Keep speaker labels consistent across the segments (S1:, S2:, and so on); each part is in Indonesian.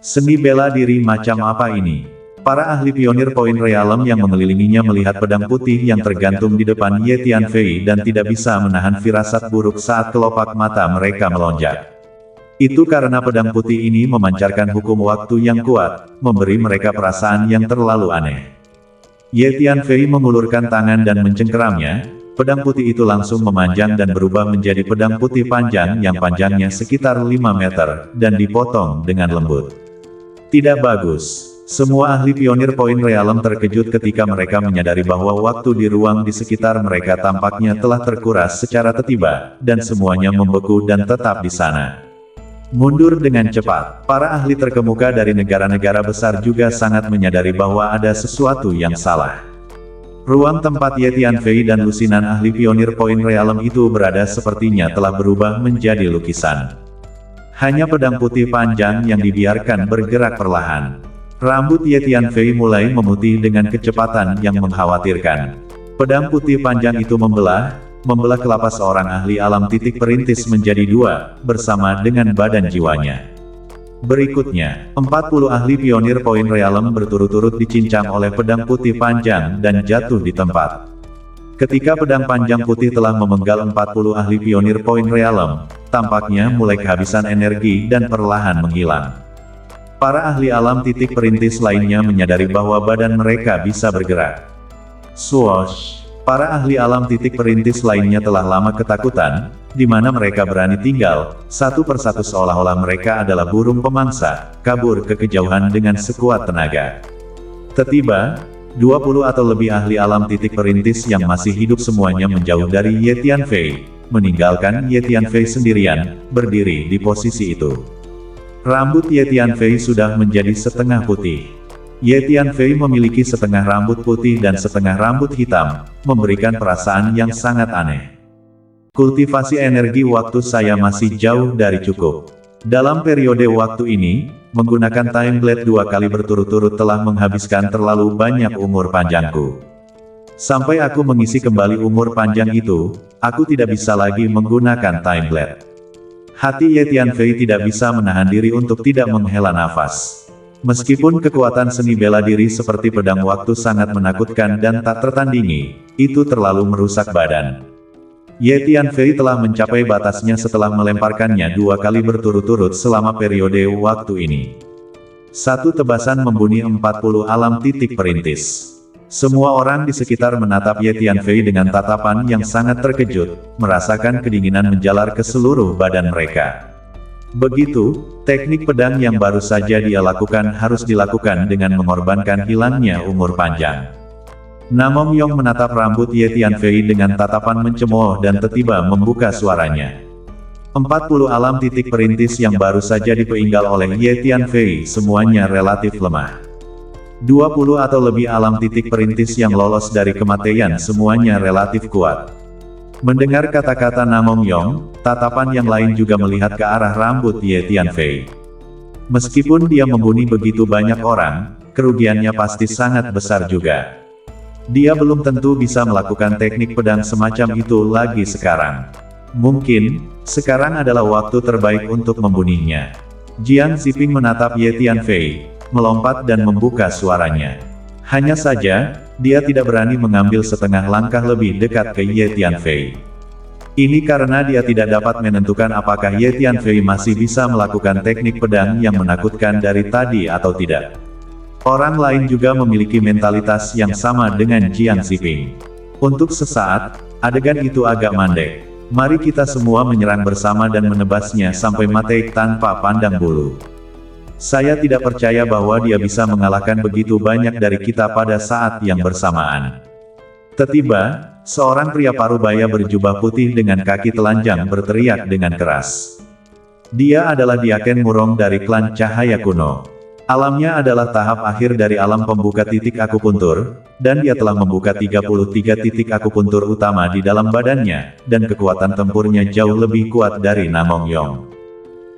S1: Seni bela diri macam apa ini? Para ahli pionir Point Realm yang mengelilinginya melihat pedang putih yang tergantung di depan Ye Tianfei dan tidak bisa menahan firasat buruk saat kelopak mata mereka melonjak. Itu karena pedang putih ini memancarkan hukum waktu yang kuat, memberi mereka perasaan yang terlalu aneh. Ye Tianfei mengulurkan tangan dan mencengkeramnya, pedang putih itu langsung memanjang dan berubah menjadi pedang putih panjang yang panjangnya sekitar 5 meter, dan dipotong dengan lembut. Tidak bagus. Semua ahli pionir Point Realm terkejut ketika mereka menyadari bahwa waktu di ruang di sekitar mereka tampaknya telah terkuras secara tiba-tiba, dan semuanya membeku dan tetap di sana. Mundur dengan cepat. Para ahli terkemuka dari negara-negara besar juga sangat menyadari bahwa ada sesuatu yang salah. Ruang tempat Ye Tianfei dan lusinan ahli pionir Point Realm itu berada sepertinya telah berubah menjadi lukisan. Hanya pedang putih panjang yang dibiarkan bergerak perlahan. Rambut Ye Tianfei mulai memutih dengan kecepatan yang mengkhawatirkan. Pedang putih panjang itu membelah kelapa seorang ahli alam titik perintis menjadi dua, bersama dengan badan jiwanya. Berikutnya, 40 ahli pionir Point Realm berturut-turut dicincang oleh pedang putih panjang dan jatuh di tempat. Ketika pedang panjang putih telah memenggal 40 ahli pionir Point Realm, tampaknya mulai kehabisan energi dan perlahan menghilang. Para ahli alam titik perintis lainnya menyadari bahwa badan mereka bisa bergerak. Swoosh! Para ahli alam titik perintis lainnya telah lama ketakutan, di mana mereka berani tinggal, satu persatu seolah-olah mereka adalah burung pemangsa, kabur ke kejauhan dengan sekuat tenaga. Tiba-tiba, 20 atau lebih ahli alam titik perintis yang masih hidup semuanya menjauh dari Ye Tianfei, meninggalkan Ye Tianfei sendirian, berdiri di posisi itu. Rambut Ye Tianfei sudah menjadi setengah putih. Ye Tianfei memiliki setengah rambut putih dan setengah rambut hitam, memberikan perasaan yang sangat aneh. Kultivasi energi waktu saya masih jauh dari cukup. Dalam periode waktu ini, menggunakan Time Blade 2 kali berturut-turut telah menghabiskan terlalu banyak umur panjangku. Sampai aku mengisi kembali umur panjang itu, aku tidak bisa lagi menggunakan Time Blade. Hati Ye Tianfei tidak bisa menahan diri untuk tidak menghela nafas. Meskipun kekuatan seni bela diri seperti pedang waktu sangat menakutkan dan tak tertandingi, itu terlalu merusak badan. Ye Tianfei telah mencapai batasnya setelah melemparkannya 2 kali berturut-turut selama periode waktu ini. Satu tebasan membunuh 40 alam titik perintis. Semua orang di sekitar menatap Ye Tianfei dengan tatapan yang sangat terkejut, merasakan kedinginan menjalar ke seluruh badan mereka. Begitu, teknik pedang yang baru saja dia lakukan harus dilakukan dengan mengorbankan hilangnya umur panjang. Namong Yong menatap rambut Ye Tianfei dengan tatapan mencemooh dan tiba-tiba membuka suaranya. 40 alam titik perintis yang baru saja dipeinggal oleh Ye Tianfei semuanya relatif lemah. 20 atau lebih alam titik perintis yang lolos dari kematian semuanya relatif kuat. Mendengar kata-kata Namong Yong, tatapan yang lain juga melihat ke arah rambut Ye Tianfei. Meskipun dia membunuh begitu banyak orang, kerugiannya pasti sangat besar juga. Dia belum tentu bisa melakukan teknik pedang semacam itu lagi sekarang. Mungkin, sekarang adalah waktu terbaik untuk membunuhnya. Jiang Ziping menatap Ye Tianfei, melompat dan membuka suaranya. Hanya saja, dia tidak berani mengambil setengah langkah lebih dekat ke Ye Tianfei. Ini karena dia tidak dapat menentukan apakah Ye Tianfei masih bisa melakukan teknik pedang yang menakutkan dari tadi atau tidak. Orang lain juga memiliki mentalitas yang sama dengan Jiang Ziping. Untuk sesaat, adegan itu agak mandek. Mari kita semua menyerang bersama dan menebasnya sampai mati tanpa pandang bulu. Saya tidak percaya bahwa dia bisa mengalahkan begitu banyak dari kita pada saat yang bersamaan. Tiba-tiba, seorang pria parubaya berjubah putih dengan kaki telanjang berteriak dengan keras. Dia adalah Diaken Murong dari klan Cahaya Kuno. Alamnya adalah tahap akhir dari alam pembuka titik akupuntur, dan dia telah membuka 33 titik akupuntur utama di dalam badannya, dan kekuatan tempurnya jauh lebih kuat dari Namong Yong.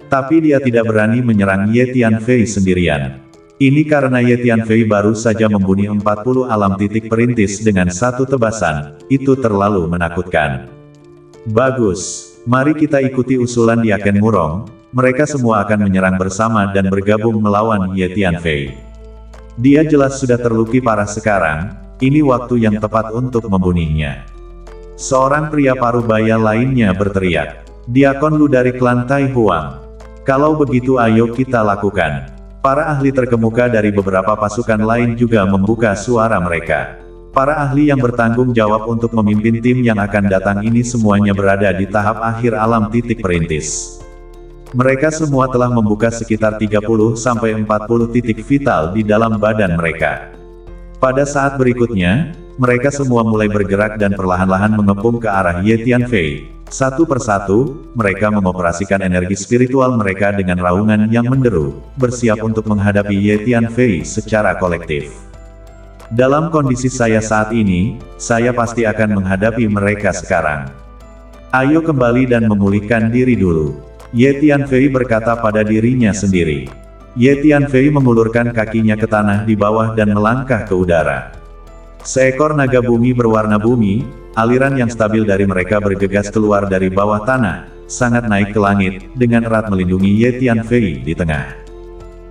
S1: Tapi dia tidak berani menyerang Ye Tianfei sendirian. Ini karena Ye Tianfei baru saja membunuh 40 alam titik perintis dengan satu tebasan, itu terlalu menakutkan. Bagus, mari kita ikuti usulan Diaken Murong, mereka semua akan menyerang bersama dan bergabung melawan Ye Tianfei. Dia jelas sudah terluka parah sekarang, ini waktu yang tepat untuk membunuhnya. Seorang pria parubaya lainnya berteriak. Diakon Lu dari klan Tai Huang. Kalau begitu ayo kita lakukan. Para ahli terkemuka dari beberapa pasukan lain juga membuka suara mereka. Para ahli yang bertanggung jawab untuk memimpin tim yang akan datang ini semuanya berada di tahap akhir alam titik perintis. Mereka semua telah membuka sekitar 30-40 titik vital di dalam badan mereka. Pada saat berikutnya, mereka semua mulai bergerak dan perlahan-lahan mengepung ke arah Ye Tianfei. Satu persatu, mereka mengoperasikan energi spiritual mereka dengan raungan yang menderu, bersiap untuk menghadapi Ye Tianfei secara kolektif. Dalam kondisi saya saat ini, saya pasti akan menghadapi mereka sekarang. Ayo kembali dan memulihkan diri dulu. Ye Tianfei berkata pada dirinya sendiri. Ye Tianfei mengulurkan kakinya ke tanah di bawah dan melangkah ke udara. Seekor naga bumi berwarna bumi, aliran yang stabil dari mereka bergegas keluar dari bawah tanah, sangat naik ke langit, dengan erat melindungi Ye Tianfei di tengah.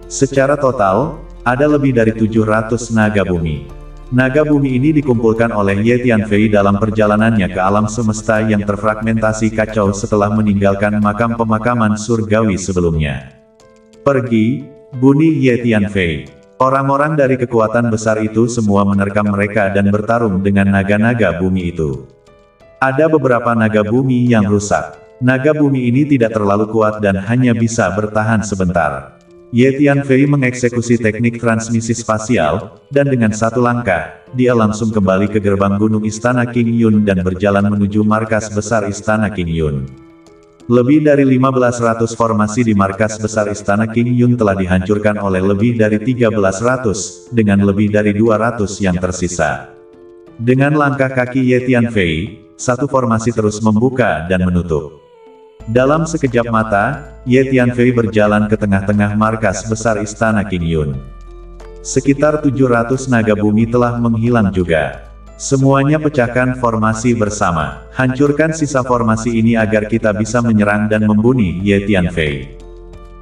S1: Secara total, ada lebih dari 700 naga bumi. Naga bumi ini dikumpulkan oleh Ye Tianfei dalam perjalanannya ke alam semesta yang terfragmentasi kacau setelah meninggalkan makam pemakaman surgawi sebelumnya. Pergi, bunyi Ye Tianfei. Orang-orang dari kekuatan besar itu semua menerkam mereka dan bertarung dengan naga-naga bumi itu. Ada beberapa naga bumi yang rusak. Naga bumi ini tidak terlalu kuat dan hanya bisa bertahan sebentar. Ye Tianfei mengeksekusi teknik transmisi spasial, dan dengan satu langkah, dia langsung kembali ke gerbang gunung Istana King Yun dan berjalan menuju markas besar Istana King Yun. Lebih dari 1500 formasi di markas besar Istana King Yun telah dihancurkan oleh lebih dari 1300, dengan lebih dari 200 yang tersisa. Dengan langkah kaki Ye Tianfei, satu formasi terus membuka dan menutup. Dalam sekejap mata, Ye Tianfei berjalan ke tengah-tengah markas besar Istana King Yun. Sekitar 700 naga bumi telah menghilang juga. Semuanya pecahkan formasi bersama. Hancurkan sisa formasi ini agar kita bisa menyerang dan membunuh Ye Tianfei.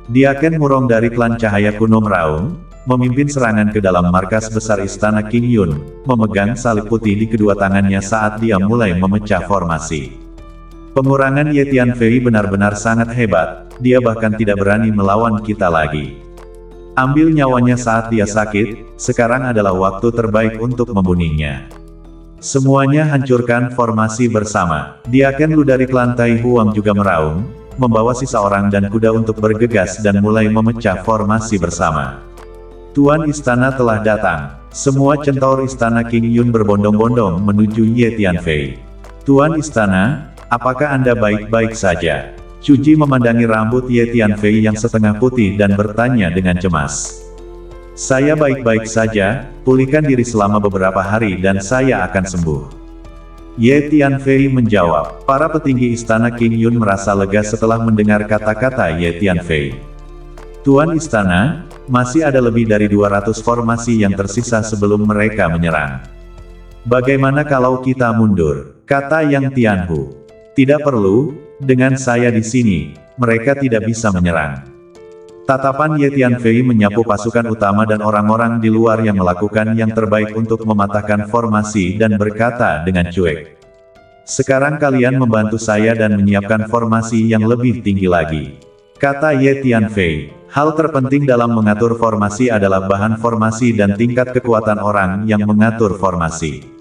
S1: Diaken Murong dari klan Cahaya Kuno meraung, memimpin serangan ke dalam markas besar Istana King Yun, memegang salib putih di kedua tangannya saat dia mulai memecah formasi. Pengurangan Ye Tianfei benar-benar sangat hebat, dia bahkan tidak berani melawan kita lagi. Ambil nyawanya saat dia sakit, sekarang adalah waktu terbaik untuk membunuhnya. Semuanya hancurkan formasi bersama. Diaken Lu dari klan Tai Huang juga meraung, membawa sisa orang dan kuda untuk bergegas dan mulai memecah formasi bersama. Tuan Istana telah datang. Semua centaur Istana King Yun berbondong-bondong menuju Ye Tianfei. Tuan Istana, apakah Anda baik-baik saja? Cuji memandangi rambut Ye Tianfei yang setengah putih dan bertanya dengan cemas. Saya baik-baik saja, pulihkan diri selama beberapa hari dan saya akan sembuh. Ye Tianfei menjawab. Para petinggi Istana King Yun merasa lega setelah mendengar kata-kata Ye Tianfei. Tuan Istana, masih ada lebih dari 200 formasi yang tersisa sebelum mereka menyerang. Bagaimana kalau kita mundur? Kata Yang Tianhu. Tidak perlu, dengan saya di sini, mereka tidak bisa menyerang. Tatapan Ye Tianfei menyapu pasukan utama dan orang-orang di luar yang melakukan yang terbaik untuk mematahkan formasi dan berkata dengan cuek. Sekarang kalian membantu saya dan menyiapkan formasi yang lebih tinggi lagi. Kata Ye Tianfei, hal terpenting dalam mengatur formasi adalah bahan formasi dan tingkat kekuatan orang yang mengatur formasi.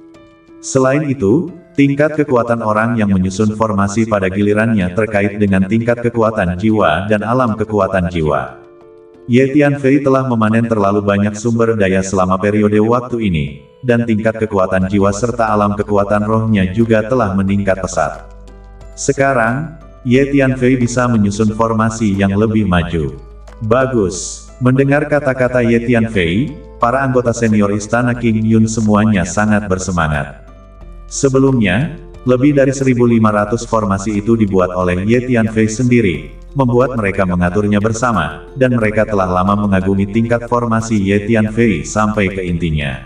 S1: Selain itu, tingkat kekuatan orang yang menyusun formasi pada gilirannya terkait dengan tingkat kekuatan jiwa dan alam kekuatan jiwa. Ye Tianfei telah memanen terlalu banyak sumber daya selama periode waktu ini, dan tingkat kekuatan jiwa serta alam kekuatan rohnya juga telah meningkat pesat. Sekarang, Ye Tianfei bisa menyusun formasi yang lebih maju. Bagus. Mendengar kata-kata Ye Tianfei, para anggota senior Istana King Yun semuanya sangat bersemangat. Sebelumnya, lebih dari 1.500 formasi itu dibuat oleh Ye Tianfei sendiri, membuat mereka mengaturnya bersama, dan mereka telah lama mengagumi tingkat formasi Ye Tianfei sampai ke intinya.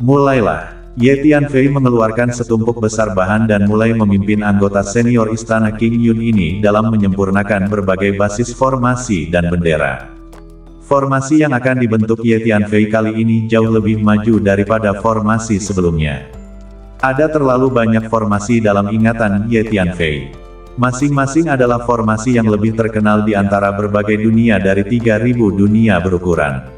S1: Mulailah. Ye Tianfei mengeluarkan setumpuk besar bahan dan mulai memimpin anggota senior Istana King Yun ini dalam menyempurnakan berbagai basis formasi dan bendera. Formasi yang akan dibentuk Ye Tianfei kali ini jauh lebih maju daripada formasi sebelumnya. Ada terlalu banyak formasi dalam ingatan Ye Tianfei. Masing-masing adalah formasi yang lebih terkenal di antara berbagai dunia dari 3.000 dunia berukuran.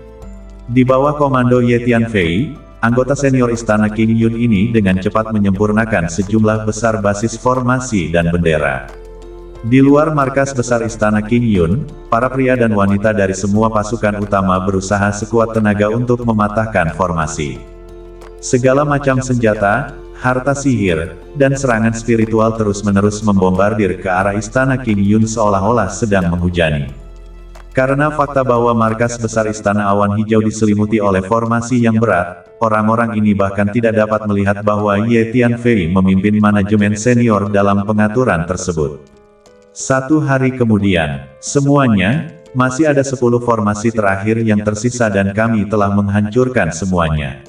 S1: Di bawah komando Ye Tianfei, anggota senior Istana King Yun ini dengan cepat menyempurnakan sejumlah besar basis formasi dan bendera. Di luar markas besar Istana King Yun, para pria dan wanita dari semua pasukan utama berusaha sekuat tenaga untuk mematahkan formasi. Segala macam senjata, harta sihir, dan serangan spiritual terus-menerus membombardir ke arah Istana King Yun seolah-olah sedang menghujani. Karena fakta bahwa markas besar Istana Awan Hijau diselimuti oleh formasi yang berat, orang-orang ini bahkan tidak dapat melihat bahwa Ye Tianfei memimpin manajemen senior dalam pengaturan tersebut. 1 hari kemudian, semuanya, masih ada 10 formasi terakhir yang tersisa dan kami telah menghancurkan semuanya.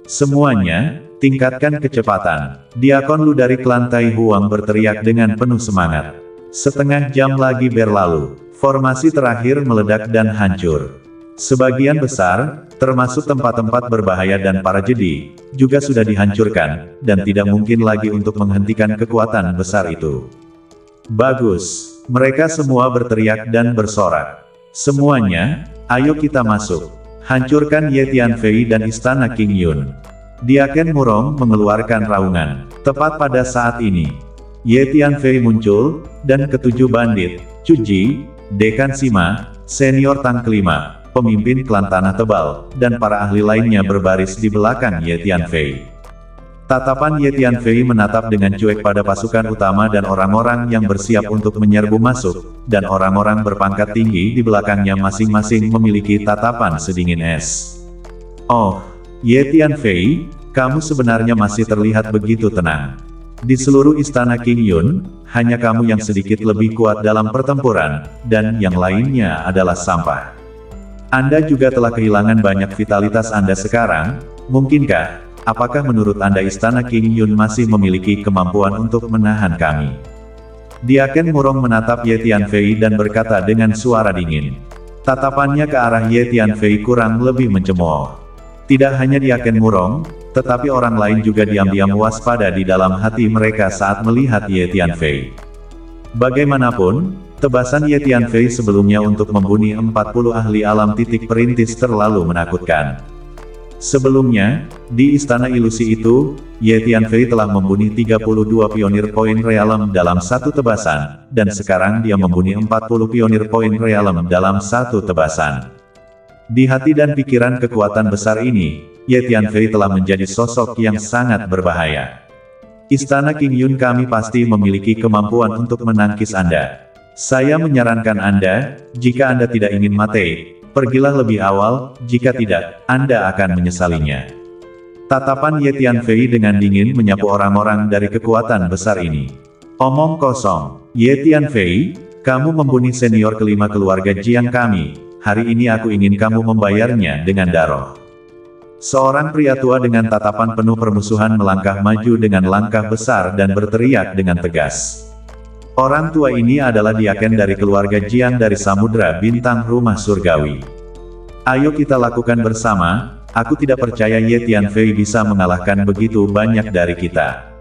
S1: Semuanya, tingkatkan kecepatan. Diakon Lu dari klan Tai Huang berteriak dengan penuh semangat. Setengah jam lagi berlalu. Formasi terakhir meledak dan hancur. Sebagian besar, termasuk tempat-tempat berbahaya dan para jedi, juga sudah dihancurkan, dan tidak mungkin lagi untuk menghentikan kekuatan besar itu. Bagus, mereka semua berteriak dan bersorak. Semuanya, ayo kita masuk. Hancurkan Ye Tianfei dan Istana King Yun. Diaken Murong mengeluarkan raungan. Tepat pada saat ini, Ye Tianfei muncul, dan ketujuh bandit, Cuji, Dekan Sima, senior Tang kelima, pemimpin klan Tanah Tebal, dan para ahli lainnya berbaris di belakang Ye Tianfei. Tatapan Ye Tianfei menatap dengan cuek pada pasukan utama dan orang-orang yang bersiap untuk menyerbu masuk, dan orang-orang berpangkat tinggi di belakangnya masing-masing memiliki tatapan sedingin es. Oh, Ye Tianfei, kamu sebenarnya masih terlihat begitu tenang. Di seluruh Istana King Yun, hanya kamu yang sedikit lebih kuat dalam pertempuran, dan yang lainnya adalah sampah. Anda juga telah kehilangan banyak vitalitas Anda sekarang, mungkinkah, apakah menurut Anda Istana King Yun masih memiliki kemampuan untuk menahan kami? Diaken Murong menatap Ye Tianfei dan berkata dengan suara dingin. Tatapannya ke arah Ye Tianfei kurang lebih mencemooh. Tidak hanya Diaken Murong, tetapi orang lain juga diam-diam waspada di dalam hati mereka saat melihat Ye Tianfei. Bagaimanapun, tebasan Ye Tianfei sebelumnya untuk membunuh 40 ahli alam titik perintis terlalu menakutkan. Sebelumnya, di Istana Ilusi itu, Ye Tianfei telah membunuh 32 pionir poin realem dalam satu tebasan, dan sekarang dia membunuh 40 pionir poin realem dalam satu tebasan. Di hati dan pikiran kekuatan besar ini, Ye Tianfei telah menjadi sosok yang sangat berbahaya. Istana King Yun kami pasti memiliki kemampuan untuk menangkis Anda. Saya menyarankan Anda, jika Anda tidak ingin mati, pergilah lebih awal, jika tidak, Anda akan menyesalinya. Tatapan Ye Tianfei dengan dingin menyapu orang-orang dari kekuatan besar ini. Omong kosong, Ye Tianfei, kamu membunuh senior kelima keluarga Jiang kami. Hari ini aku ingin kamu membayarnya dengan darah. Seorang pria tua dengan tatapan penuh permusuhan melangkah maju dengan langkah besar dan berteriak dengan tegas. Orang tua ini adalah Diaken dari keluarga Jiang dari Samudra Bintang Rumah Surgawi. Ayo kita lakukan bersama, aku tidak percaya Ye Tianfei bisa mengalahkan begitu banyak dari kita.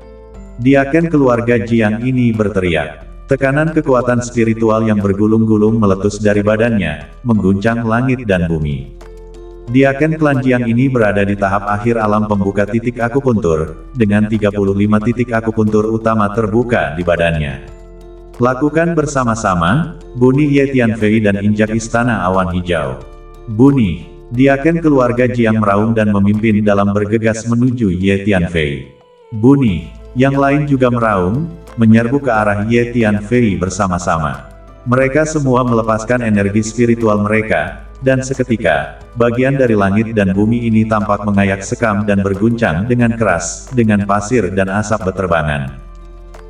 S1: Diaken keluarga Jiang ini berteriak. Tekanan kekuatan spiritual yang bergulung-gulung meletus dari badannya, mengguncang langit dan bumi. Diaken klan Jiang ini berada di tahap akhir alam pembuka titik akupuntur, dengan 35 titik akupuntur utama terbuka di badannya. Lakukan bersama-sama, bunuh Ye Tianfei dan injak Istana Awan Hijau. Bunuh. Diaken keluarga Jiang meraung dan memimpin dalam bergegas menuju Ye Tianfei. Bunuh. Yang lain juga meraung, menyerbu ke arah Ye Tianfei bersama-sama. Mereka semua melepaskan energi spiritual mereka, dan seketika, bagian dari langit dan bumi ini tampak mengayak sekam dan berguncang dengan keras, dengan pasir dan asap beterbangan.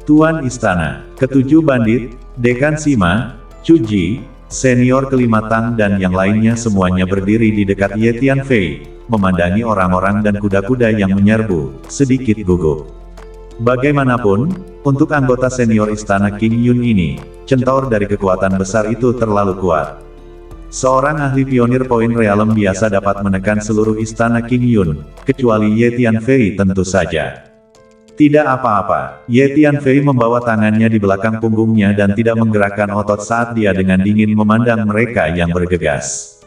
S1: Tuan Istana, ketujuh bandit, Dekan Sima, Cuji, Senior kelima Tang dan yang lainnya semuanya berdiri di dekat Ye Tianfei, memandangi orang-orang dan kuda-kuda yang menyerbu, sedikit gugup. Bagaimanapun, untuk anggota senior istana King Yun ini, centaur dari kekuatan besar itu terlalu kuat. Seorang ahli pionir poin realem biasa dapat menekan seluruh istana King Yun, kecuali Ye Tianfei tentu saja. Tidak apa-apa, Ye Tianfei membawa tangannya di belakang punggungnya dan tidak menggerakkan otot saat dia dengan dingin memandang mereka yang bergegas.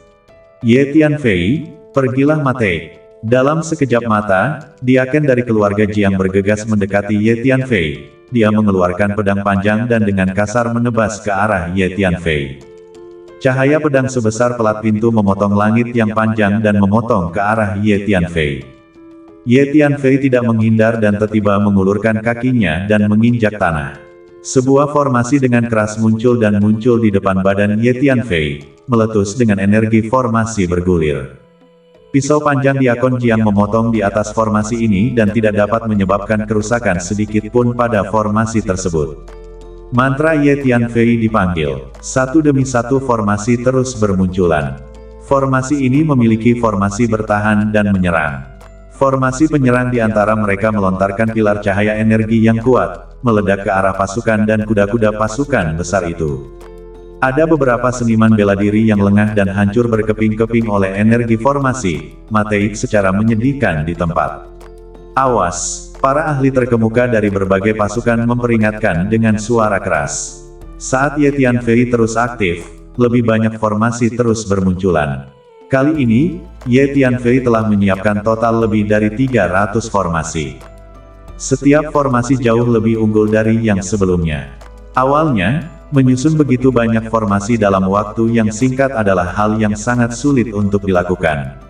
S1: Ye Tianfei, pergilah mate. Dalam sekejap mata, Diaken dari keluarga Jiang bergegas mendekati Ye Tianfei. Dia mengeluarkan pedang panjang dan dengan kasar menebas ke arah Ye Tianfei. Cahaya pedang sebesar pelat pintu memotong langit yang panjang dan memotong ke arah Ye Tianfei. Ye Tianfei tidak menghindar dan tiba-tiba mengulurkan kakinya dan menginjak tanah. Sebuah formasi dengan keras muncul di depan badan Ye Tianfei, meletus dengan energi formasi bergulir. Pisau panjang Diakon Jiang memotong di atas formasi ini dan tidak dapat menyebabkan kerusakan sedikit pun pada formasi tersebut. Mantra Ye Tianfei dipanggil. Satu demi satu formasi terus bermunculan. Formasi ini memiliki formasi bertahan dan menyerang. Formasi penyerang di antara mereka melontarkan pilar cahaya energi yang kuat, meledak ke arah pasukan dan kuda-kuda pasukan besar itu. Ada beberapa seniman bela diri yang lengah dan hancur berkeping-keping oleh energi formasi, mateik secara menyedihkan di tempat. Awas, para ahli terkemuka dari berbagai pasukan memperingatkan dengan suara keras. Saat Ye Tianfei terus aktif, lebih banyak formasi terus bermunculan. Kali ini, Ye Tianfei telah menyiapkan total lebih dari 300 formasi. Setiap formasi jauh lebih unggul dari yang sebelumnya. Awalnya, menyusun begitu banyak formasi dalam waktu yang singkat adalah hal yang sangat sulit untuk dilakukan.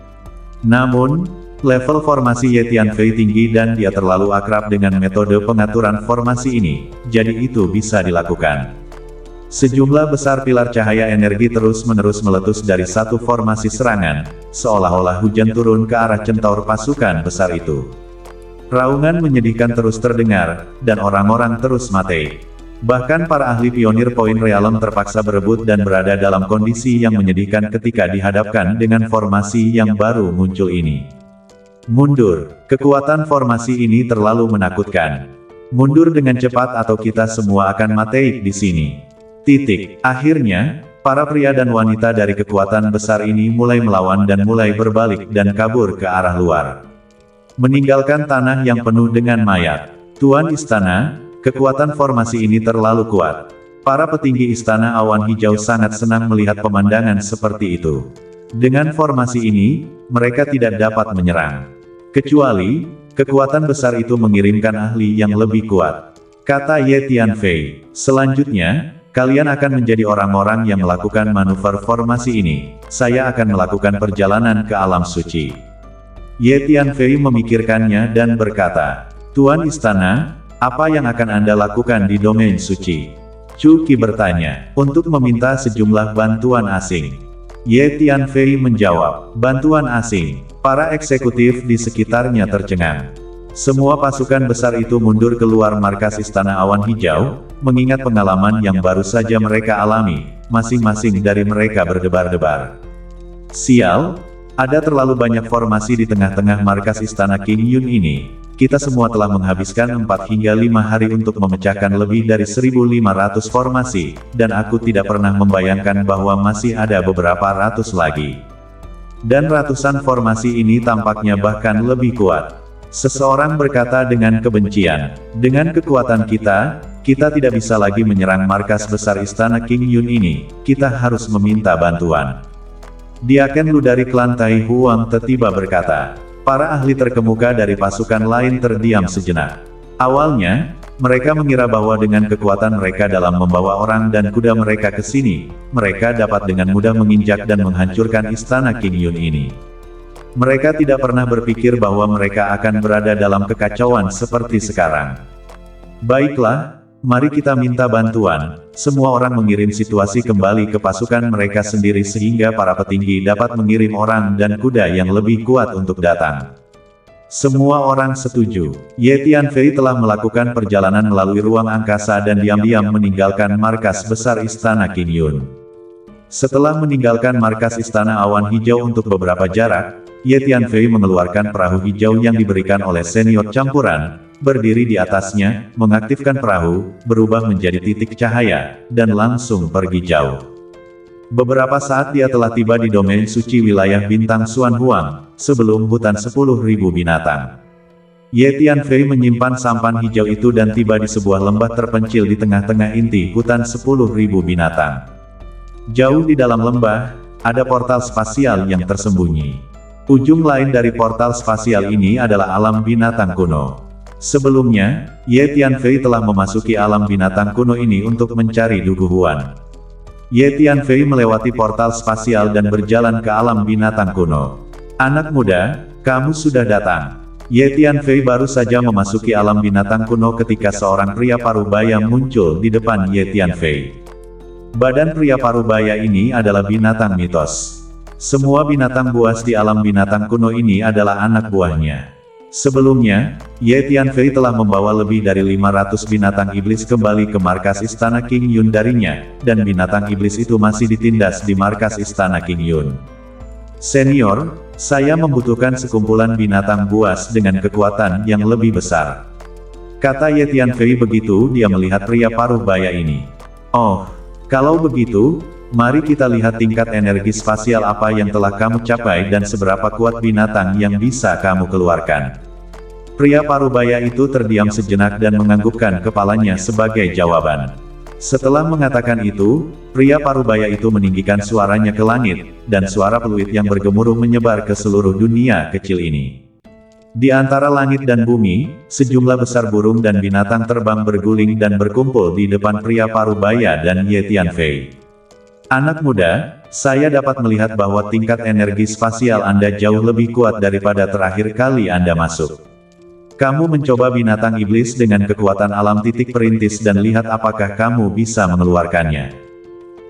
S1: Namun, level formasi Ye Tianfei tinggi dan dia terlalu akrab dengan metode pengaturan formasi ini, jadi itu bisa dilakukan. Sejumlah besar pilar cahaya energi terus-menerus meletus dari satu formasi serangan, seolah-olah hujan turun ke arah centaur pasukan besar itu. Raungan menyedihkan terus terdengar, dan orang-orang terus mati. Bahkan para ahli pionir poin realem terpaksa berebut dan berada dalam kondisi yang menyedihkan ketika dihadapkan dengan formasi yang baru muncul ini. Mundur, kekuatan formasi ini terlalu menakutkan. Mundur dengan cepat atau kita semua akan mati di sini. Akhirnya, para pria dan wanita dari kekuatan besar ini mulai melawan dan mulai berbalik dan kabur ke arah luar. Meninggalkan tanah yang penuh dengan mayat. Tuan Istana, kekuatan formasi ini terlalu kuat. Para petinggi Istana Awan Hijau sangat senang melihat pemandangan seperti itu. Dengan formasi ini, mereka tidak dapat menyerang. Kecuali, kekuatan besar itu mengirimkan ahli yang lebih kuat. Kata Ye Tianfei. Selanjutnya, kalian akan menjadi orang-orang yang melakukan manuver formasi ini. Saya akan melakukan perjalanan ke alam suci. Ye Tianfei memikirkannya dan berkata, Tuan Istana, apa yang akan Anda lakukan di domain suci? Chu Qi bertanya, untuk meminta sejumlah bantuan asing. Ye Tianfei menjawab, bantuan asing. Para eksekutif di sekitarnya tercengang. Semua pasukan besar itu mundur keluar markas Istana Awan Hijau, mengingat pengalaman yang baru saja mereka alami, masing-masing dari mereka berdebar-debar. Sial, ada terlalu banyak formasi di tengah-tengah markas Istana King Yun ini. Kita semua telah menghabiskan 4 hingga 5 hari untuk memecahkan lebih dari 1.500 formasi, dan aku tidak pernah membayangkan bahwa masih ada beberapa ratus lagi. Dan ratusan formasi ini tampaknya bahkan lebih kuat. Seseorang berkata dengan kebencian, dengan kekuatan kita tidak bisa lagi menyerang markas besar Istana King Yun ini, kita harus meminta bantuan. Diaken Lu dari klan Tai Huang tiba berkata. Para ahli terkemuka dari pasukan lain terdiam sejenak. Awalnya, mereka mengira bahwa dengan kekuatan mereka dalam membawa orang dan kuda mereka ke sini, mereka dapat dengan mudah menginjak dan menghancurkan Istana King Yun ini. Mereka tidak pernah berpikir bahwa mereka akan berada dalam kekacauan seperti sekarang. Baiklah, mari kita minta bantuan. Semua orang mengirim situasi kembali ke pasukan mereka sendiri sehingga para petinggi dapat mengirim orang dan kuda yang lebih kuat untuk datang. Semua orang setuju. Ye Tianfei telah melakukan perjalanan melalui ruang angkasa dan diam-diam meninggalkan markas besar Istana King Yun. Setelah meninggalkan markas Istana Awan Hijau untuk beberapa jarak, Ye Tianfei mengeluarkan perahu hijau yang diberikan oleh senior campuran, berdiri di atasnya, mengaktifkan perahu, berubah menjadi titik cahaya, dan langsung pergi jauh. Beberapa saat dia telah tiba di domain suci wilayah bintang Xuan Huang, sebelum hutan 10.000 binatang. Ye Tianfei menyimpan sampan hijau itu dan tiba di sebuah lembah terpencil di tengah-tengah inti hutan 10.000 binatang. Jauh di dalam lembah, ada portal spasial yang tersembunyi. Ujung lain dari portal spasial ini adalah alam binatang kuno. Sebelumnya, Ye Tianfei telah memasuki alam binatang kuno ini untuk mencari Dugu Huan. Ye Tianfei melewati portal spasial dan berjalan ke alam binatang kuno. Anak muda, kamu sudah datang. Ye Tianfei baru saja memasuki alam binatang kuno ketika seorang pria parubaya muncul di depan Ye Tianfei. Badan pria parubaya ini adalah binatang mitos. Semua binatang buas di alam binatang kuno ini adalah anak buahnya. Sebelumnya, Ye Tianfei telah membawa lebih dari 500 binatang iblis kembali ke markas Istana King Yun darinya, dan binatang iblis itu masih ditindas di markas Istana King Yun. Senior, saya membutuhkan sekumpulan binatang buas dengan kekuatan yang lebih besar. Kata Ye Tianfei begitu dia melihat pria parubaya ini. Oh, kalau begitu, mari kita lihat tingkat energi spasial apa yang telah kamu capai dan seberapa kuat binatang yang bisa kamu keluarkan. Pria parubaya itu terdiam sejenak dan menganggukkan kepalanya sebagai jawaban. Setelah mengatakan itu, pria parubaya itu meninggikan suaranya ke langit, dan suara peluit yang bergemuruh menyebar ke seluruh dunia kecil ini. Di antara langit dan bumi, sejumlah besar burung dan binatang terbang berguling dan berkumpul di depan pria parubaya dan Ye Tianfei. Anak muda, saya dapat melihat bahwa tingkat energi spasial Anda jauh lebih kuat daripada terakhir kali Anda masuk. Kamu mencoba binatang iblis dengan kekuatan alam titik perintis dan lihat apakah kamu bisa mengeluarkannya.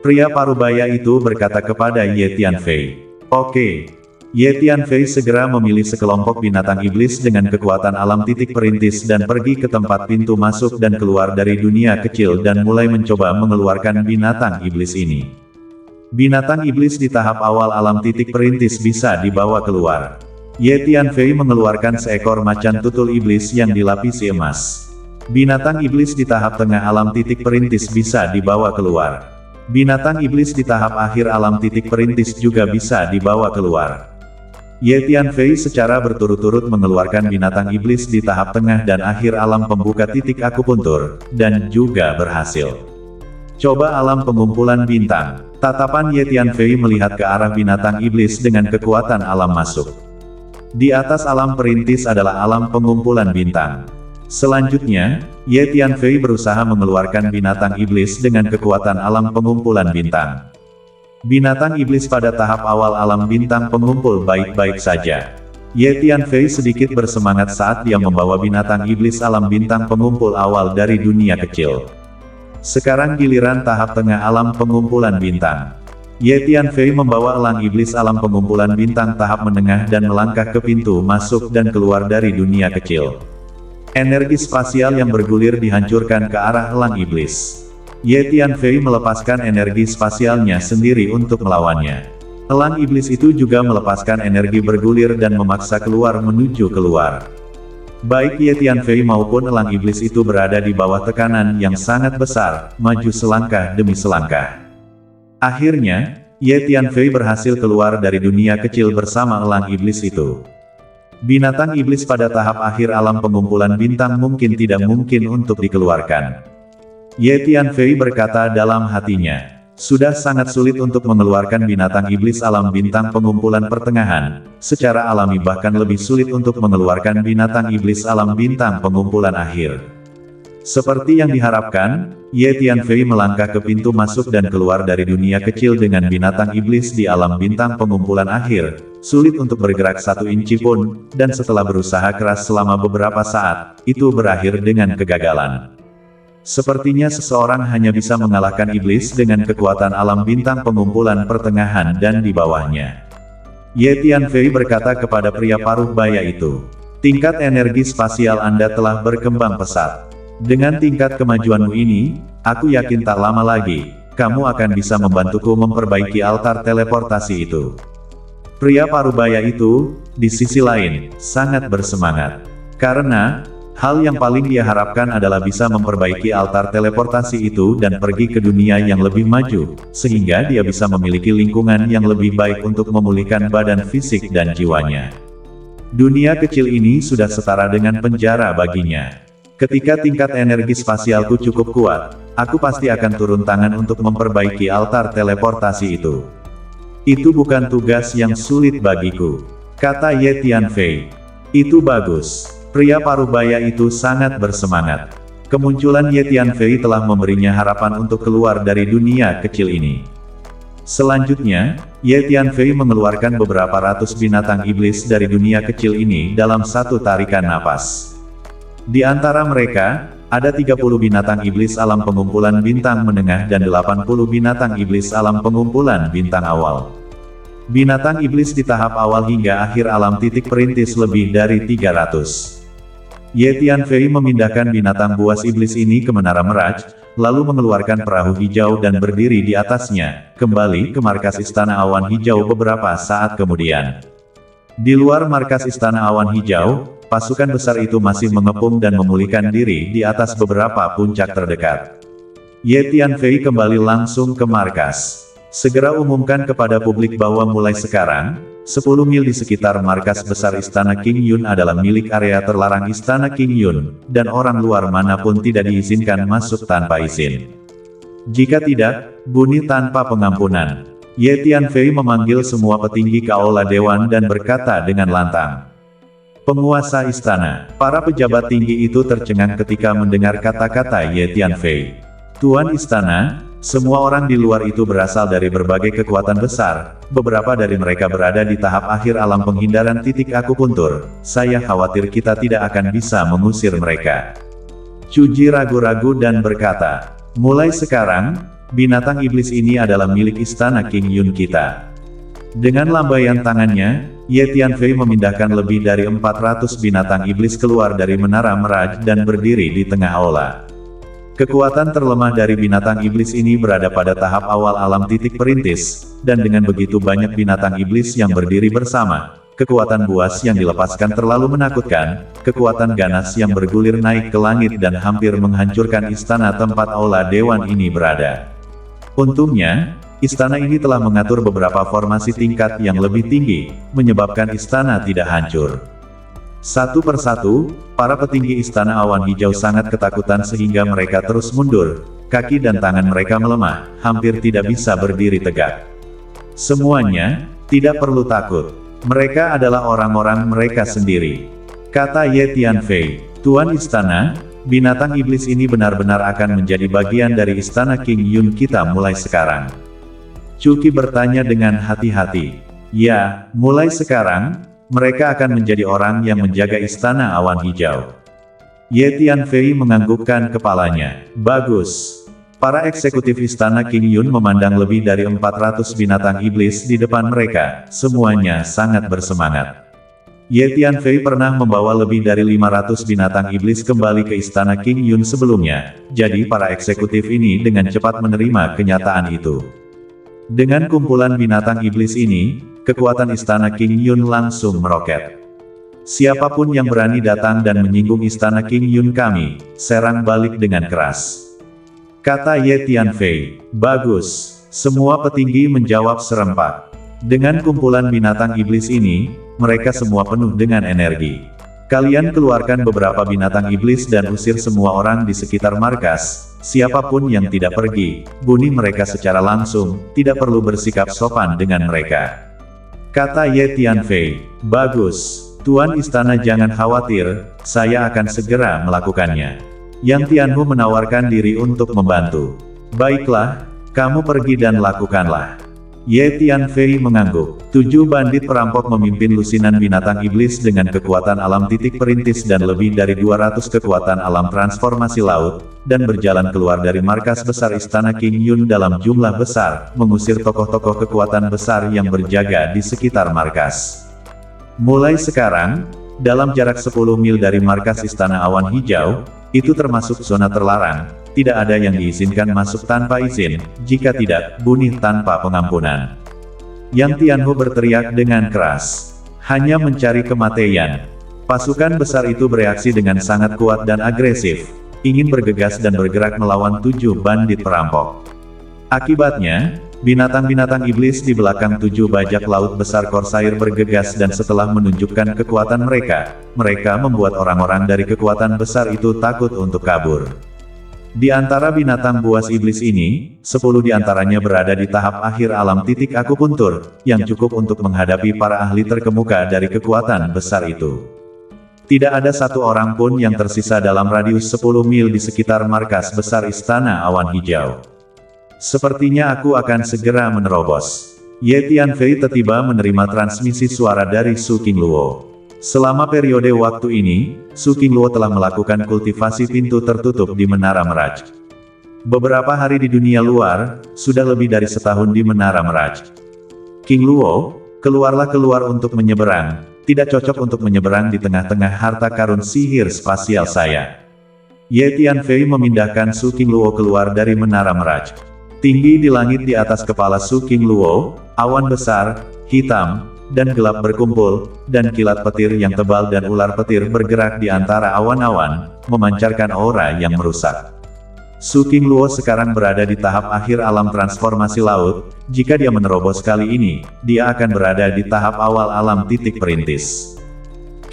S1: Pria parubaya itu berkata kepada Ye Tianfei. Oke. Ye Tianfei segera memilih sekelompok binatang iblis dengan kekuatan alam titik perintis dan pergi ke tempat pintu masuk dan keluar dari dunia kecil dan mulai mencoba mengeluarkan binatang iblis ini. Binatang iblis di tahap awal alam titik perintis bisa dibawa keluar. Ye Tianfei mengeluarkan seekor macan tutul iblis yang dilapisi emas. Binatang iblis di tahap tengah alam titik perintis bisa dibawa keluar. Binatang iblis di tahap akhir alam titik perintis juga bisa dibawa keluar. Ye Tianfei secara berturut-turut mengeluarkan binatang iblis di tahap tengah dan akhir alam pembuka titik akupuntur, dan juga berhasil. Coba alam pengumpulan bintang. Tatapan Ye Tianfei melihat ke arah binatang iblis dengan kekuatan alam masuk. Di atas alam perintis adalah alam pengumpulan bintang. Selanjutnya, Ye Tianfei berusaha mengeluarkan binatang iblis dengan kekuatan alam pengumpulan bintang. Binatang iblis pada tahap awal alam bintang pengumpul baik-baik saja. Ye Tianfei sedikit bersemangat saat dia membawa binatang iblis alam bintang pengumpul awal dari dunia kecil. Sekarang giliran tahap tengah alam pengumpulan bintang. Ye Tianfei membawa elang iblis alam pengumpulan bintang tahap menengah dan melangkah ke pintu masuk dan keluar dari dunia kecil. Energi spasial yang bergulir dihancurkan ke arah elang iblis. Ye Tianfei melepaskan energi spasialnya sendiri untuk melawannya. Elang iblis itu juga melepaskan energi bergulir dan memaksa keluar menuju keluar. Baik Ye Tianfei maupun elang iblis itu berada di bawah tekanan yang sangat besar, maju selangkah demi selangkah. Akhirnya, Ye Tianfei berhasil keluar dari dunia kecil bersama elang iblis itu. Binatang iblis pada tahap akhir alam pengumpulan bintang mungkin tidak mungkin untuk dikeluarkan. Ye Tianfei berkata dalam hatinya. Sudah sangat sulit untuk mengeluarkan binatang iblis alam bintang pengumpulan pertengahan, secara alami bahkan lebih sulit untuk mengeluarkan binatang iblis alam bintang pengumpulan akhir. Seperti yang diharapkan, Ye Tianfei melangkah ke pintu masuk dan keluar dari dunia kecil dengan binatang iblis di alam bintang pengumpulan akhir, sulit untuk bergerak 1 inci pun, dan setelah berusaha keras selama beberapa saat, itu berakhir dengan kegagalan. Sepertinya seseorang hanya bisa mengalahkan iblis dengan kekuatan alam bintang pengumpulan pertengahan dan di bawahnya. Ye Tianfei berkata kepada pria paruh baya itu, tingkat energi spasial Anda telah berkembang pesat. Dengan tingkat kemajuanmu ini, aku yakin tak lama lagi, kamu akan bisa membantuku memperbaiki altar teleportasi itu. Pria parubaya itu, di sisi lain, sangat bersemangat. Karena, hal yang paling dia harapkan adalah bisa memperbaiki altar teleportasi itu dan pergi ke dunia yang lebih maju, sehingga dia bisa memiliki lingkungan yang lebih baik untuk memulihkan badan fisik dan jiwanya. Dunia kecil ini sudah setara dengan penjara baginya. Ketika tingkat energi spasialku cukup kuat, aku pasti akan turun tangan untuk memperbaiki altar teleportasi itu. Itu bukan tugas yang sulit bagiku, kata Ye Tianfei. Itu bagus. Pria parubaya itu sangat bersemangat. Kemunculan Ye Tianfei telah memberinya harapan untuk keluar dari dunia kecil ini. Selanjutnya, Ye Tianfei mengeluarkan beberapa ratus binatang iblis dari dunia kecil ini dalam satu tarikan napas. Di antara mereka, ada 30 binatang iblis alam pengumpulan bintang menengah dan 80 binatang iblis alam pengumpulan bintang awal. Binatang iblis di tahap awal hingga akhir alam titik perintis lebih dari 300. Ye Tianfei memindahkan binatang buas iblis ini ke Menara Mirage, lalu mengeluarkan perahu hijau dan berdiri di atasnya, kembali ke markas Istana Awan Hijau beberapa saat kemudian. Di luar markas Istana Awan Hijau, pasukan besar itu masih mengepung dan memulihkan diri di atas beberapa puncak terdekat. Ye Tianfei kembali langsung ke markas. Segera umumkan kepada publik bahwa mulai sekarang, 10 mil di sekitar markas besar Istana King Yun adalah milik area terlarang Istana King Yun, dan orang luar manapun tidak diizinkan masuk tanpa izin. Jika tidak, bunuh tanpa pengampunan. Ye Tianfei memanggil semua petinggi ke aula dewan dan berkata dengan lantang. Penguasa istana, para pejabat tinggi itu tercengang ketika mendengar kata-kata Ye Tianfei. Tuan istana, semua orang di luar itu berasal dari berbagai kekuatan besar, beberapa dari mereka berada di tahap akhir alam penghindaran titik akupuntur. Saya khawatir kita tidak akan bisa mengusir mereka. Cuji ragu-ragu dan berkata, mulai sekarang, binatang iblis ini adalah milik Istana King Yun kita. Dengan lambaian tangannya, Ye Tianfei memindahkan lebih dari 400 binatang iblis keluar dari Menara Mirage dan berdiri di tengah aula. Kekuatan terlemah dari binatang iblis ini berada pada tahap awal alam titik perintis, dan dengan begitu banyak binatang iblis yang berdiri bersama, kekuatan buas yang dilepaskan terlalu menakutkan, kekuatan ganas yang bergulir naik ke langit dan hampir menghancurkan istana tempat aula dewan ini berada. Untungnya, istana ini telah mengatur beberapa formasi tingkat yang lebih tinggi, menyebabkan istana tidak hancur. Satu persatu, para petinggi Istana Awan Hijau sangat ketakutan sehingga mereka terus mundur, kaki dan tangan mereka melemah, hampir tidak bisa berdiri tegak. Semuanya, tidak perlu takut. Mereka adalah orang-orang mereka sendiri. Kata Ye Tianfei, Tuan Istana, binatang iblis ini benar-benar akan menjadi bagian dari Istana King Yun kita mulai sekarang. Cuki bertanya dengan hati-hati. Ya, mulai sekarang, mereka akan menjadi orang yang menjaga Istana Awan Hijau. Ye Tianfei menganggukkan kepalanya. Bagus. Para eksekutif Istana King Yun memandang lebih dari 400 binatang iblis di depan mereka, semuanya sangat bersemangat. Ye Tianfei pernah membawa lebih dari 500 binatang iblis kembali ke Istana King Yun sebelumnya, jadi para eksekutif ini dengan cepat menerima kenyataan itu. Dengan kumpulan binatang iblis ini, kekuatan Istana King Yun langsung meroket. Siapapun yang berani datang dan menyinggung Istana King Yun kami, serang balik dengan keras. Kata Ye Tianfei. Bagus. Semua petinggi menjawab serempak. Dengan kumpulan binatang iblis ini, mereka semua penuh dengan energi. Kalian keluarkan beberapa binatang iblis dan usir semua orang di sekitar markas. Siapapun yang tidak pergi, bunuh mereka secara langsung, tidak perlu bersikap sopan dengan mereka. Kata Ye Tianfei. Bagus. Tuan Istana jangan khawatir, saya akan segera melakukannya. Yang Tianhu menawarkan diri untuk membantu. Baiklah, kamu pergi dan lakukanlah. Ye Tianfei mengangguk. 7 bandit perampok memimpin lusinan binatang iblis dengan kekuatan alam titik perintis dan lebih dari 200 kekuatan alam transformasi laut, dan berjalan keluar dari markas besar Istana King Yun dalam jumlah besar, mengusir tokoh-tokoh kekuatan besar yang berjaga di sekitar markas. Mulai sekarang, dalam jarak 10 mil dari markas Istana Awan Hijau, itu termasuk zona terlarang, tidak ada yang diizinkan masuk tanpa izin, jika tidak, bunuh tanpa pengampunan. Yang Tianhu berteriak dengan keras. Hanya mencari kematian. Pasukan besar itu bereaksi dengan sangat kuat dan agresif, ingin bergegas dan bergerak melawan 7 bandit perampok. Akibatnya, binatang-binatang iblis di belakang 7 bajak laut besar Corsair bergegas dan setelah menunjukkan kekuatan mereka, mereka membuat orang-orang dari kekuatan besar itu takut untuk kabur. Di antara binatang buas iblis ini, 10 di antaranya berada di tahap akhir alam titik akupuntur, yang cukup untuk menghadapi para ahli terkemuka dari kekuatan besar itu. Tidak ada satu orang pun yang tersisa dalam radius 10 mil di sekitar markas besar Istana Awan Hijau. Sepertinya aku akan segera menerobos. Ye Tianfei tiba-tiba menerima transmisi suara dari Su Qingluo. Selama periode waktu ini, Su Qingluo telah melakukan kultivasi pintu tertutup di Menara Meraj. Beberapa hari di dunia luar, sudah lebih dari setahun di Menara Meraj. Qingluo, keluar untuk menyeberang. Tidak cocok untuk menyeberang di tengah-tengah harta karun sihir spasial saya. Ye Tianfei memindahkan Su Qingluo keluar dari Menara Meraj. Tinggi di langit di atas kepala Su Qingluo, awan besar, hitam, dan gelap berkumpul, dan kilat petir yang tebal dan ular petir bergerak di antara awan-awan, memancarkan aura yang merusak. Su Qingluo sekarang berada di tahap akhir alam transformasi laut. Jika dia menerobos kali ini, dia akan berada di tahap awal alam titik perintis.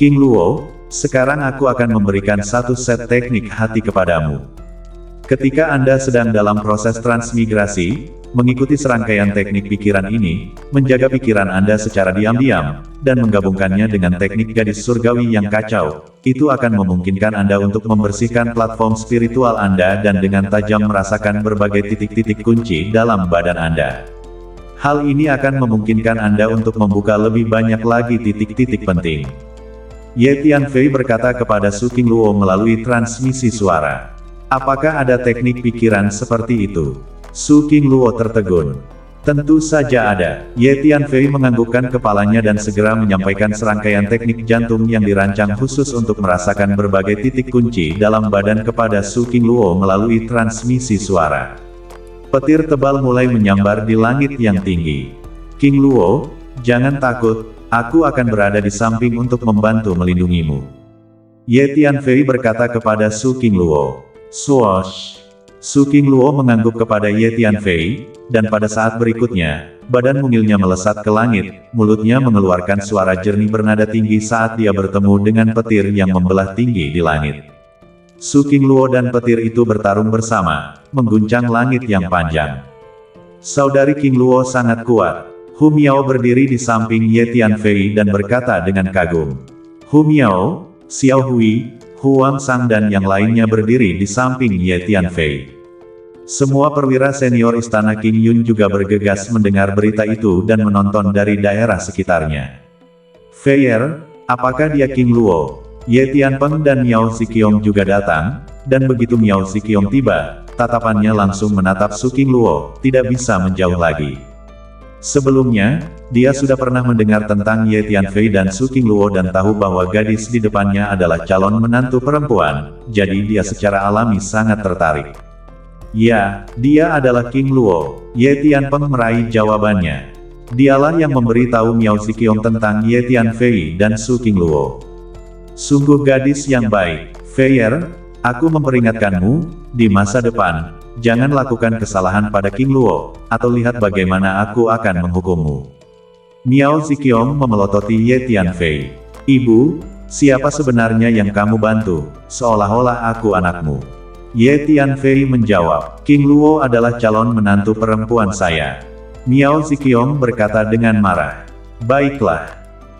S1: Qingluo, sekarang aku akan memberikan satu set teknik hati kepadamu. Ketika Anda sedang dalam proses transmigrasi, mengikuti serangkaian teknik pikiran ini, menjaga pikiran Anda secara diam-diam, dan menggabungkannya dengan teknik gadis surgawi yang kacau, itu akan memungkinkan Anda untuk membersihkan platform spiritual Anda dan dengan tajam merasakan berbagai titik-titik kunci dalam badan Anda. Hal ini akan memungkinkan Anda untuk membuka lebih banyak lagi titik-titik penting. Ye Tianfei berkata kepada Su Qingluo melalui transmisi suara. Apakah ada teknik pikiran seperti itu? Su Qingluo tertegun. Tentu saja ada. Ye Tianfei menganggukkan kepalanya dan segera menyampaikan serangkaian teknik jantung yang dirancang khusus untuk merasakan berbagai titik kunci dalam badan kepada Su Qingluo melalui transmisi suara. Petir tebal mulai menyambar di langit yang tinggi. Qingluo, jangan takut, aku akan berada di samping untuk membantu melindungimu. Ye Tianfei berkata kepada Su Qingluo. Swoosh! Su Qingluo mengangguk kepada Ye Tianfei, dan pada saat berikutnya, badan mungilnya melesat ke langit, mulutnya mengeluarkan suara jernih bernada tinggi saat dia bertemu dengan petir yang membelah tinggi di langit. Su Qingluo dan petir itu bertarung bersama, mengguncang langit yang panjang. Saudari Qingluo sangat kuat. Hu Miao berdiri di samping Ye Tianfei dan berkata dengan kagum. Hu Miao, Xiao Hui, Huang Sang dan yang lainnya berdiri di samping Ye Tianfei. Semua perwira senior Istana Qing Yun juga bergegas mendengar berita itu dan menonton dari daerah sekitarnya. Feier, apakah dia Qingluo? Ye Tianpeng dan Miao Ziqiong juga datang, dan begitu Miao Ziqiong tiba, tatapannya langsung menatap Su Qingluo, tidak bisa menjauh lagi. Sebelumnya, dia sudah pernah mendengar tentang Ye Tianfei dan Su Qingluo dan tahu bahwa gadis di depannya adalah calon menantu perempuan, jadi dia secara alami sangat tertarik. Ya, dia adalah Qingluo. Ye Tianpeng meraih jawabannya. Dialah yang memberi tahu Miao Ziqiong tentang Ye Tianfei dan Su Qingluo. Sungguh gadis yang baik, Feier, aku memperingatkanmu, di masa depan, jangan lakukan kesalahan pada Qingluo, atau lihat bagaimana aku akan menghukummu. Miao Ziqiong memelototi Ye Tianfei. Ibu, siapa sebenarnya yang kamu bantu, seolah-olah aku anakmu. Ye Tianfei menjawab, Qingluo adalah calon menantu perempuan saya. Miao Ziqiong berkata dengan marah. Baiklah.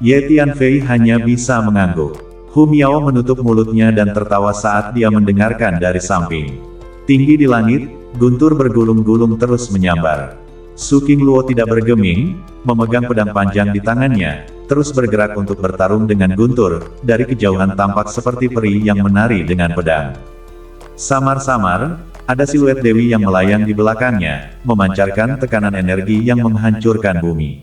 S1: Ye Tianfei hanya bisa mengangguk. Hu Miao menutup mulutnya dan tertawa saat dia mendengarkan dari samping. Tinggi di langit, guntur bergulung-gulung terus menyambar. Su Qingluo tidak bergeming, memegang pedang panjang di tangannya, terus bergerak untuk bertarung dengan guntur, dari kejauhan tampak seperti peri yang menari dengan pedang. Samar-samar, ada siluet dewi yang melayang di belakangnya, memancarkan tekanan energi yang menghancurkan bumi.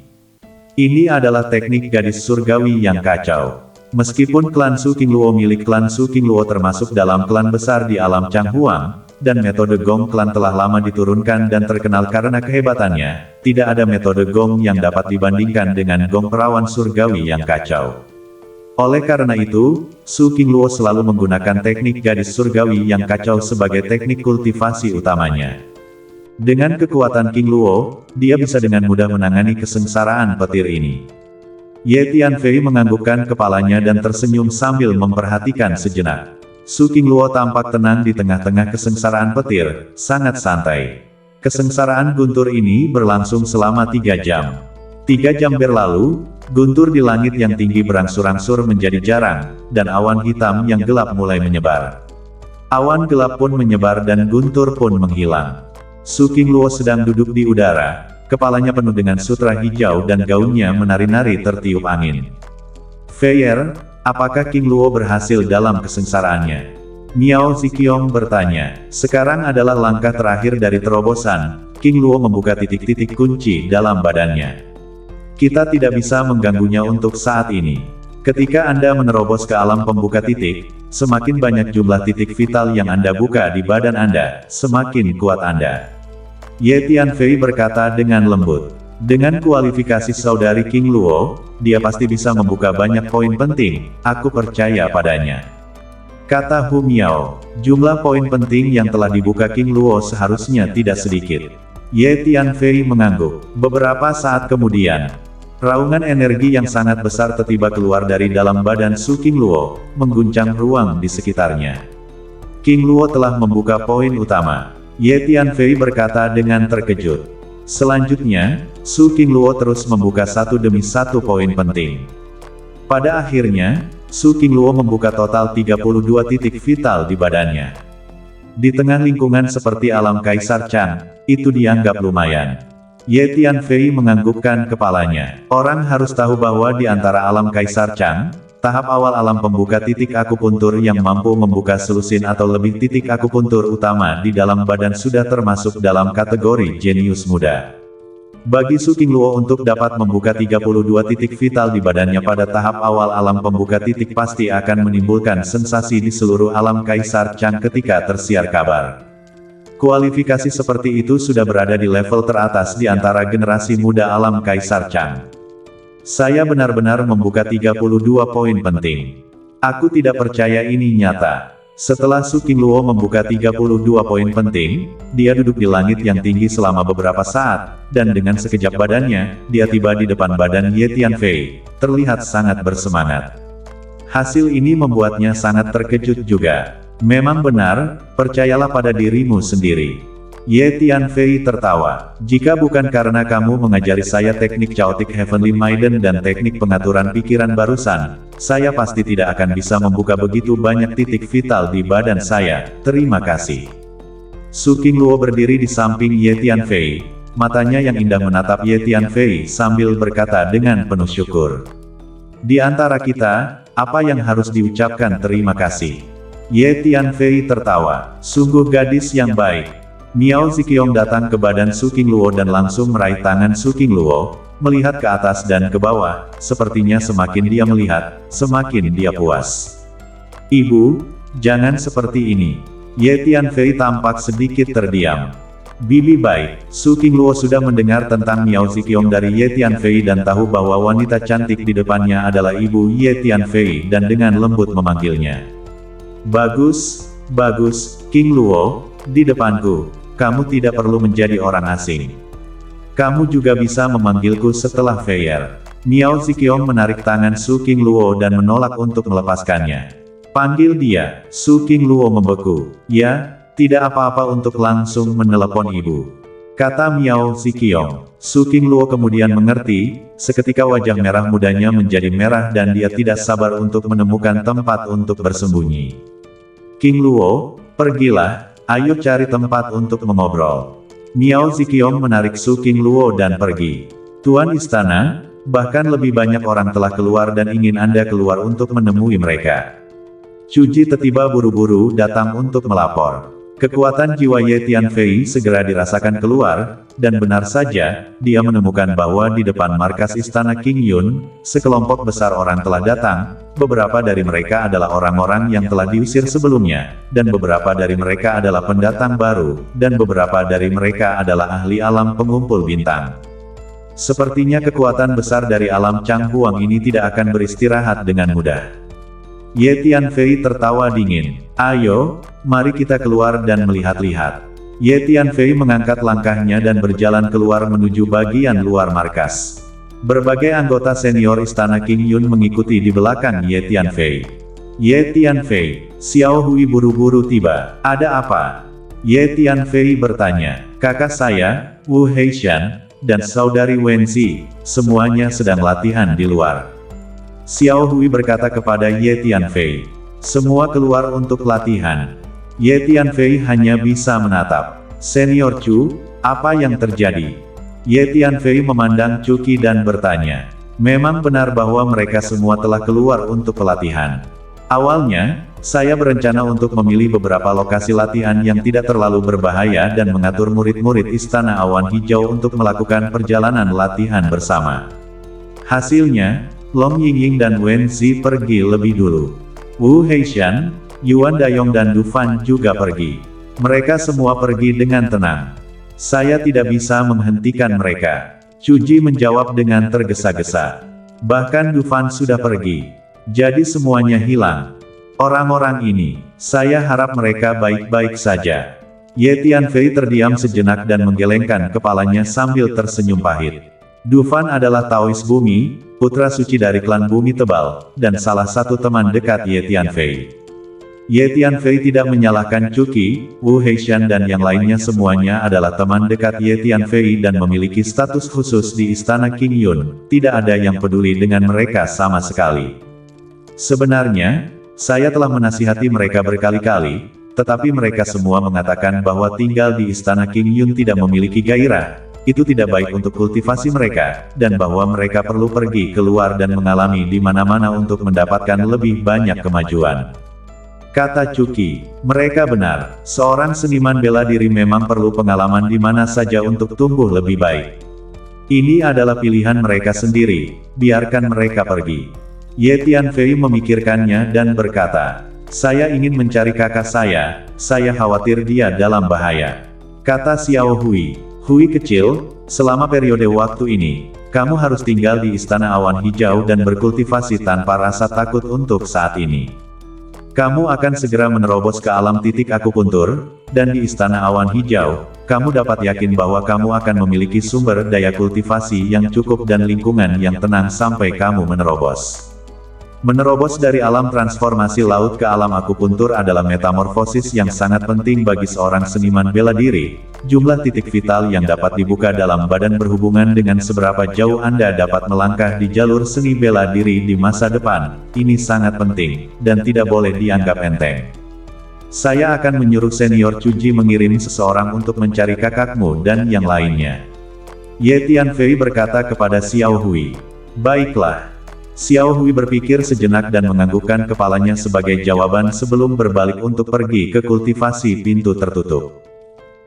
S1: Ini adalah teknik gadis surgawi yang kacau. Meskipun klan Su Qingluo milik klan Su Qingluo termasuk dalam klan besar di alam Changhuang, dan metode Gong Klan telah lama diturunkan dan terkenal karena kehebatannya. Tidak ada metode Gong yang dapat dibandingkan dengan Gong Perawan Surgawi yang kacau. Oleh karena itu, Su Qingluo selalu menggunakan teknik gadis surgawi yang kacau sebagai teknik kultivasi utamanya. Dengan kekuatan Qingluo, dia bisa dengan mudah menangani kesengsaraan petir ini. Ye Tianfei menganggukkan kepalanya dan tersenyum sambil memperhatikan sejenak. Su Qingluo tampak tenang di tengah-tengah kesengsaraan petir, sangat santai. Kesengsaraan guntur ini berlangsung selama 3 jam. 3 jam berlalu, guntur di langit yang tinggi berangsur-angsur menjadi jarang, dan awan hitam yang gelap mulai menyebar. Awan gelap pun menyebar dan guntur pun menghilang. Su Qingluo sedang duduk di udara, kepalanya penuh dengan sutra hijau dan gaunnya menari-nari tertiup angin. Feier, apakah Qingluo berhasil dalam kesengsaraannya? Miao Ziqiong bertanya. Sekarang adalah langkah terakhir dari terobosan. Qingluo membuka titik-titik kunci dalam badannya. Kita tidak bisa mengganggunya untuk saat ini. Ketika Anda menerobos ke alam pembuka titik, semakin banyak jumlah titik vital yang Anda buka di badan Anda, semakin kuat Anda. Ye Tianfei berkata dengan lembut. Dengan kualifikasi saudari Qingluo, dia pasti bisa membuka banyak poin penting, aku percaya padanya. Kata Hu Miao, jumlah poin penting yang telah dibuka Qingluo seharusnya tidak sedikit. Ye Tianfei mengangguk. Beberapa saat kemudian, raungan energi yang sangat besar tiba-tiba keluar dari dalam badan Su Qingluo, mengguncang ruang di sekitarnya. Qingluo telah membuka poin utama. Ye Tianfei berkata dengan terkejut. Selanjutnya, Su Qingluo terus membuka satu demi satu poin penting. Pada akhirnya, Su Qingluo membuka total 32 titik vital di badannya. Di tengah lingkungan seperti alam Kaisar Chang, itu dianggap lumayan. Ye Tianfei menganggukkan kepalanya. Orang harus tahu bahwa di antara alam Kaisar Chang, tahap awal alam pembuka titik akupuntur yang mampu membuka selusin atau lebih titik akupuntur utama di dalam badan sudah termasuk dalam kategori jenius muda. Bagi Su Qingluo untuk dapat membuka 32 titik vital di badannya pada tahap awal alam pembuka titik pasti akan menimbulkan sensasi di seluruh alam Kaisar Chang ketika tersiar kabar. Kualifikasi seperti itu sudah berada di level teratas di antara generasi muda alam Kaisar Chang. Saya benar-benar membuka 32 poin penting. Aku tidak percaya ini nyata. Setelah Su Qingluo membuka 32 poin penting, dia duduk di langit yang tinggi selama beberapa saat, dan dengan sekejap badannya, dia tiba di depan badan Ye Tianfei, terlihat sangat bersemangat. Hasil ini membuatnya sangat terkejut juga. Memang benar, percayalah pada dirimu sendiri. Ye Tianfei tertawa. Jika bukan karena kamu mengajari saya teknik Chaotic Heavenly Maiden dan teknik pengaturan pikiran barusan, saya pasti tidak akan bisa membuka begitu banyak titik vital di badan saya. Terima kasih. Su Qingluo berdiri di samping Ye Tianfei. Matanya yang indah menatap Ye Tianfei sambil berkata dengan penuh syukur. Di antara kita, apa yang harus diucapkan terima kasih? Ye Tianfei tertawa. Sungguh gadis yang baik. Miao Ziqiong datang ke badan Su Qingluo dan langsung meraih tangan Su Qingluo, melihat ke atas dan ke bawah, sepertinya semakin dia melihat, semakin dia puas. Ibu, jangan seperti ini. Ye Tianfei tampak sedikit terdiam. Bibi baik, Su Qingluo sudah mendengar tentang Miao Ziqiong dari Ye Tianfei dan tahu bahwa wanita cantik di depannya adalah ibu Ye Tianfei dan dengan lembut memanggilnya. Bagus, bagus, Qingluo, di depanku. Kamu tidak perlu menjadi orang asing. Kamu juga bisa memanggilku setelah Feier. Miao Ziqiong menarik tangan Su Qingluo dan menolak untuk melepaskannya. Panggil dia. Su Qingluo membeku. Ya, tidak apa-apa untuk langsung menelepon ibu. Kata Miao Ziqiong. Su Qingluo kemudian mengerti, seketika wajah merah mudanya menjadi merah dan dia tidak sabar untuk menemukan tempat untuk bersembunyi. Qingluo, pergilah. Ayo cari tempat untuk mengobrol. Miao Ziqiong menarik Su Qingluo dan pergi. Tuan istana, bahkan lebih banyak orang telah keluar dan ingin Anda keluar untuk menemui mereka. Cuji tiba buru-buru datang untuk melapor. Kekuatan jiwa Ye Tianfei segera dirasakan keluar, dan benar saja, dia menemukan bahwa di depan markas Istana King Yun, sekelompok besar orang telah datang, beberapa dari mereka adalah orang-orang yang telah diusir sebelumnya, dan beberapa dari mereka adalah pendatang baru, dan beberapa dari mereka adalah ahli alam pengumpul bintang. Sepertinya kekuatan besar dari alam Chang Huang ini tidak akan beristirahat dengan mudah. Ye Tianfei tertawa dingin. Ayo, mari kita keluar dan melihat-lihat. Ye Tianfei mengangkat langkahnya dan berjalan keluar menuju bagian luar markas. Berbagai anggota senior Istana King Yun mengikuti di belakang Ye Tianfei. Ye Tianfei, Xiao Hui buru-buru tiba. Ada apa? Ye Tianfei bertanya. Kakak saya, Wu Heishan, dan saudari Wenzi, semuanya sedang latihan di luar. Xiao Hui berkata kepada Ye Tianfei. Semua keluar untuk latihan. Ye Tianfei hanya bisa menatap. Senior Chu, apa yang terjadi? Ye Tianfei memandang Chuqi dan bertanya. Memang benar bahwa mereka semua telah keluar untuk pelatihan. Awalnya, saya berencana untuk memilih beberapa lokasi latihan yang tidak terlalu berbahaya dan mengatur murid-murid Istana Awan Hijau untuk melakukan perjalanan latihan bersama. Hasilnya, Long Yingying dan Wenzi pergi lebih dulu. Wu Heishan, Yuan Dayong dan Du Fan juga pergi. Mereka semua pergi dengan tenang. Saya tidak bisa menghentikan mereka. Chu Ji menjawab dengan tergesa-gesa. Bahkan Du Fan sudah pergi. Jadi semuanya hilang. Orang-orang ini, saya harap mereka baik-baik saja. Ye Tianfei terdiam sejenak dan menggelengkan kepalanya sambil tersenyum pahit. Du Fan adalah Taois Bumi, putra suci dari klan Bumi Tebal, dan salah satu teman dekat Ye Tianfei. Ye Tianfei tidak menyalahkan Chuqi, Wu Heishan dan yang lainnya, semuanya adalah teman dekat Ye Tianfei dan memiliki status khusus di Istana King Yun. Tidak ada yang peduli dengan mereka sama sekali. Sebenarnya, saya telah menasihati mereka berkali-kali, tetapi mereka semua mengatakan bahwa tinggal di Istana King Yun tidak memiliki gairah. Itu tidak baik untuk kultivasi mereka, dan bahwa mereka perlu pergi keluar dan mengalami di mana-mana untuk mendapatkan lebih banyak kemajuan. Kata Chuqi, mereka benar, seorang seniman bela diri memang perlu pengalaman di mana saja untuk tumbuh lebih baik. Ini adalah pilihan mereka sendiri, biarkan mereka pergi. Ye Tianfei memikirkannya dan berkata, saya ingin mencari kakak saya khawatir dia dalam bahaya. Kata Xiao Hui. Hui kecil, selama periode waktu ini, kamu harus tinggal di Istana Awan Hijau dan berkultivasi tanpa rasa takut untuk saat ini. Kamu akan segera menerobos ke alam titik akupuntur, dan di Istana Awan Hijau, kamu dapat yakin bahwa kamu akan memiliki sumber daya kultivasi yang cukup dan lingkungan yang tenang sampai kamu menerobos. Menerobos dari alam transformasi laut ke alam akupuntur adalah metamorfosis yang sangat penting bagi seorang seniman bela diri. Jumlah titik vital yang dapat dibuka dalam badan berhubungan dengan seberapa jauh Anda dapat melangkah di jalur seni bela diri di masa depan. Ini sangat penting, dan tidak boleh dianggap enteng. Saya akan menyuruh senior Chu Ji mengirim seseorang untuk mencari kakakmu dan yang lainnya. Ye Tianfei berkata kepada Xiao Hui. Baiklah. Xiao Hui berpikir sejenak dan menganggukkan kepalanya sebagai jawaban sebelum berbalik untuk pergi ke kultivasi pintu tertutup.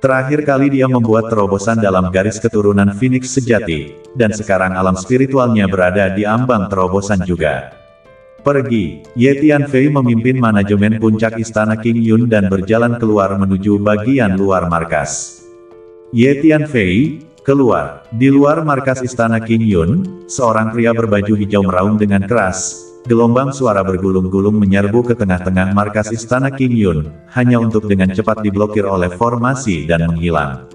S1: Terakhir kali dia membuat terobosan dalam garis keturunan Phoenix sejati, dan sekarang alam spiritualnya berada di ambang terobosan juga. Pergi, Ye Tianfei memimpin manajemen puncak Istana King Yun dan berjalan keluar menuju bagian luar markas. Ye Tianfei, keluar. Di luar markas Istana King Yun, seorang pria berbaju hijau meraung dengan keras. Gelombang suara bergulung-gulung menyerbu ke tengah-tengah markas Istana King Yun, hanya untuk dengan cepat diblokir oleh formasi dan menghilang.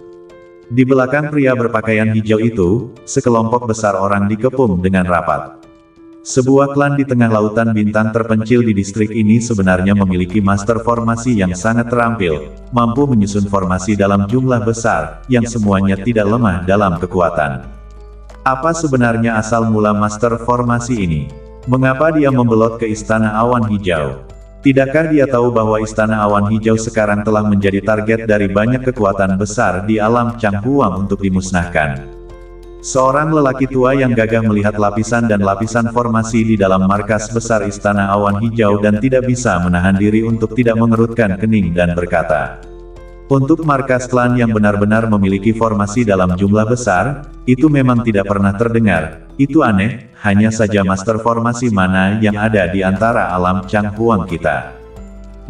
S1: Di belakang pria berpakaian hijau itu, sekelompok besar orang dikepung dengan rapat. Sebuah klan di tengah lautan bintang terpencil di distrik ini sebenarnya memiliki master formasi yang sangat terampil, mampu menyusun formasi dalam jumlah besar, yang semuanya tidak lemah dalam kekuatan. Apa sebenarnya asal mula master formasi ini? Mengapa dia membelot ke Istana Awan Hijau? Tidakkah dia tahu bahwa Istana Awan Hijau sekarang telah menjadi target dari banyak kekuatan besar di alam Chang Huang untuk dimusnahkan? Seorang lelaki tua yang gagah melihat lapisan dan lapisan formasi di dalam markas besar Istana Awan Hijau dan tidak bisa menahan diri untuk tidak mengerutkan kening dan berkata, Untuk markas klan yang benar-benar memiliki formasi dalam jumlah besar, itu memang tidak pernah terdengar. Itu aneh, hanya saja master formasi mana yang ada di antara alam Changhuang kita.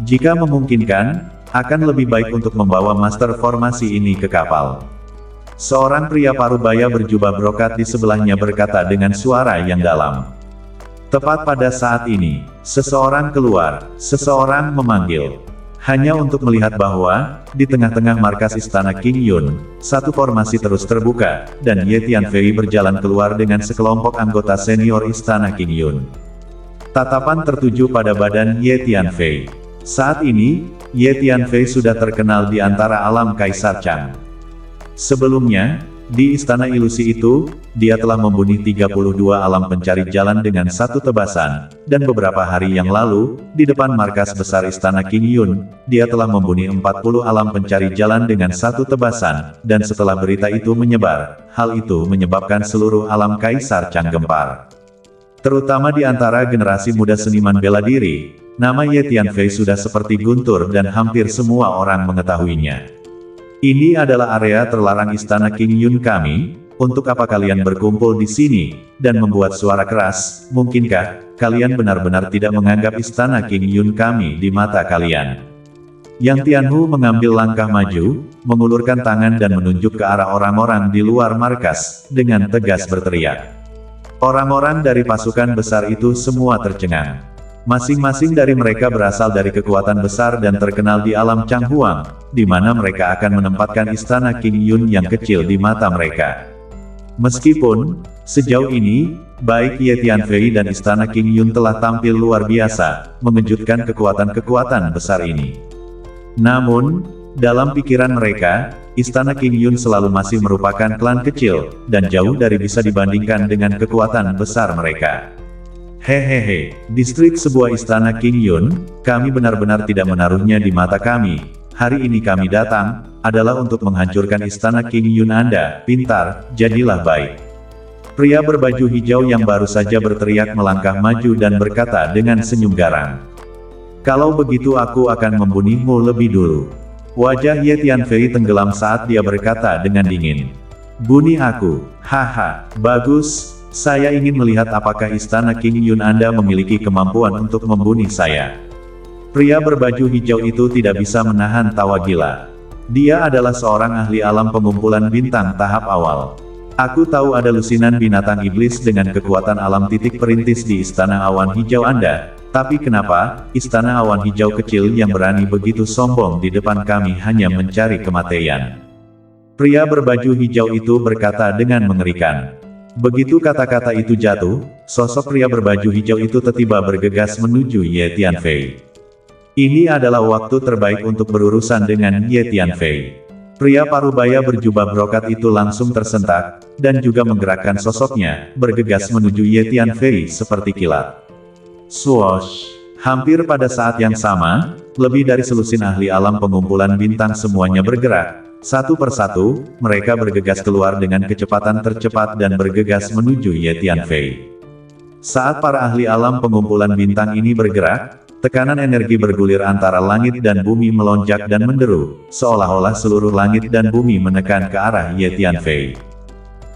S1: Jika memungkinkan, akan lebih baik untuk membawa master formasi ini ke kapal. Seorang pria parubaya berjubah brokat di sebelahnya berkata dengan suara yang dalam. Tepat pada saat ini, seseorang keluar, seseorang memanggil. Hanya untuk melihat bahwa, di tengah-tengah markas istana King Yun, satu formasi terus terbuka, dan Ye Tianfei berjalan keluar dengan sekelompok anggota senior istana King Yun. Tatapan tertuju pada badan Ye Tianfei. Saat ini, Ye Tianfei sudah terkenal di antara alam Kaisar Chang. Sebelumnya, di istana ilusi itu, dia telah membunuh 32 alam pencari jalan dengan satu tebasan, dan beberapa hari yang lalu, di depan markas besar istana King Yun, dia telah membunuh 40 alam pencari jalan dengan satu tebasan, dan setelah berita itu menyebar, hal itu menyebabkan seluruh alam Kaisar Chang gempar. Terutama di antara generasi muda seniman bela diri, nama Ye Tianfei sudah seperti guntur dan hampir semua orang mengetahuinya. Ini adalah area terlarang istana King Yun kami, untuk apa kalian berkumpul di sini, dan membuat suara keras, mungkinkah, kalian benar-benar tidak menganggap istana King Yun kami di mata kalian? Yang Tianhu mengambil langkah maju, mengulurkan tangan dan menunjuk ke arah orang-orang di luar markas, dengan tegas berteriak. Orang-orang dari pasukan besar itu semua tercengang. Masing-masing dari mereka berasal dari kekuatan besar dan terkenal di alam Changhuang, di mana mereka akan menempatkan istana King Yun yang kecil di mata mereka. Meskipun, sejauh ini, baik Ye Tianfei dan istana King Yun telah tampil luar biasa, mengejutkan kekuatan-kekuatan besar ini. Namun, dalam pikiran mereka, istana King Yun selalu masih merupakan klan kecil, dan jauh dari bisa dibandingkan dengan kekuatan besar mereka. Hehehe, distrik sebuah istana King Yun, kami benar-benar tidak menaruhnya di mata kami. Hari ini kami datang, adalah untuk menghancurkan istana King Yun Anda. Pintar, jadilah baik. Pria berbaju hijau yang baru saja berteriak melangkah maju dan berkata dengan senyum garang. Kalau begitu aku akan membunuhmu lebih dulu. Wajah Ye Tianfei tenggelam saat dia berkata dengan dingin. Bunuh aku, haha, bagus. Saya ingin melihat apakah istana King Yun Anda memiliki kemampuan untuk membunuh saya. Pria berbaju hijau itu tidak bisa menahan tawa gila. Dia adalah seorang ahli alam pengumpulan bintang tahap awal. Aku tahu ada lusinan binatang iblis dengan kekuatan alam titik perintis di istana awan hijau Anda. Tapi kenapa, istana awan hijau kecil yang berani begitu sombong di depan kami hanya mencari kematian? Pria berbaju hijau itu berkata dengan mengerikan. Begitu kata-kata itu jatuh, sosok pria berbaju hijau itu tiba-tiba bergegas menuju Ye Tianfei. Ini adalah waktu terbaik untuk berurusan dengan Ye Tianfei. Pria parubaya berjubah brokat itu langsung tersentak, dan juga menggerakkan sosoknya, bergegas menuju Ye Tianfei seperti kilat. Swoosh! Hampir pada saat yang sama, lebih dari selusin ahli alam pengumpulan bintang semuanya bergerak. Satu persatu, mereka bergegas keluar dengan kecepatan tercepat dan bergegas menuju Ye Tianfei. Saat para ahli alam pengumpulan bintang ini bergerak, tekanan energi bergulir antara langit dan bumi melonjak dan menderu, seolah-olah seluruh langit dan bumi menekan ke arah Ye Tianfei.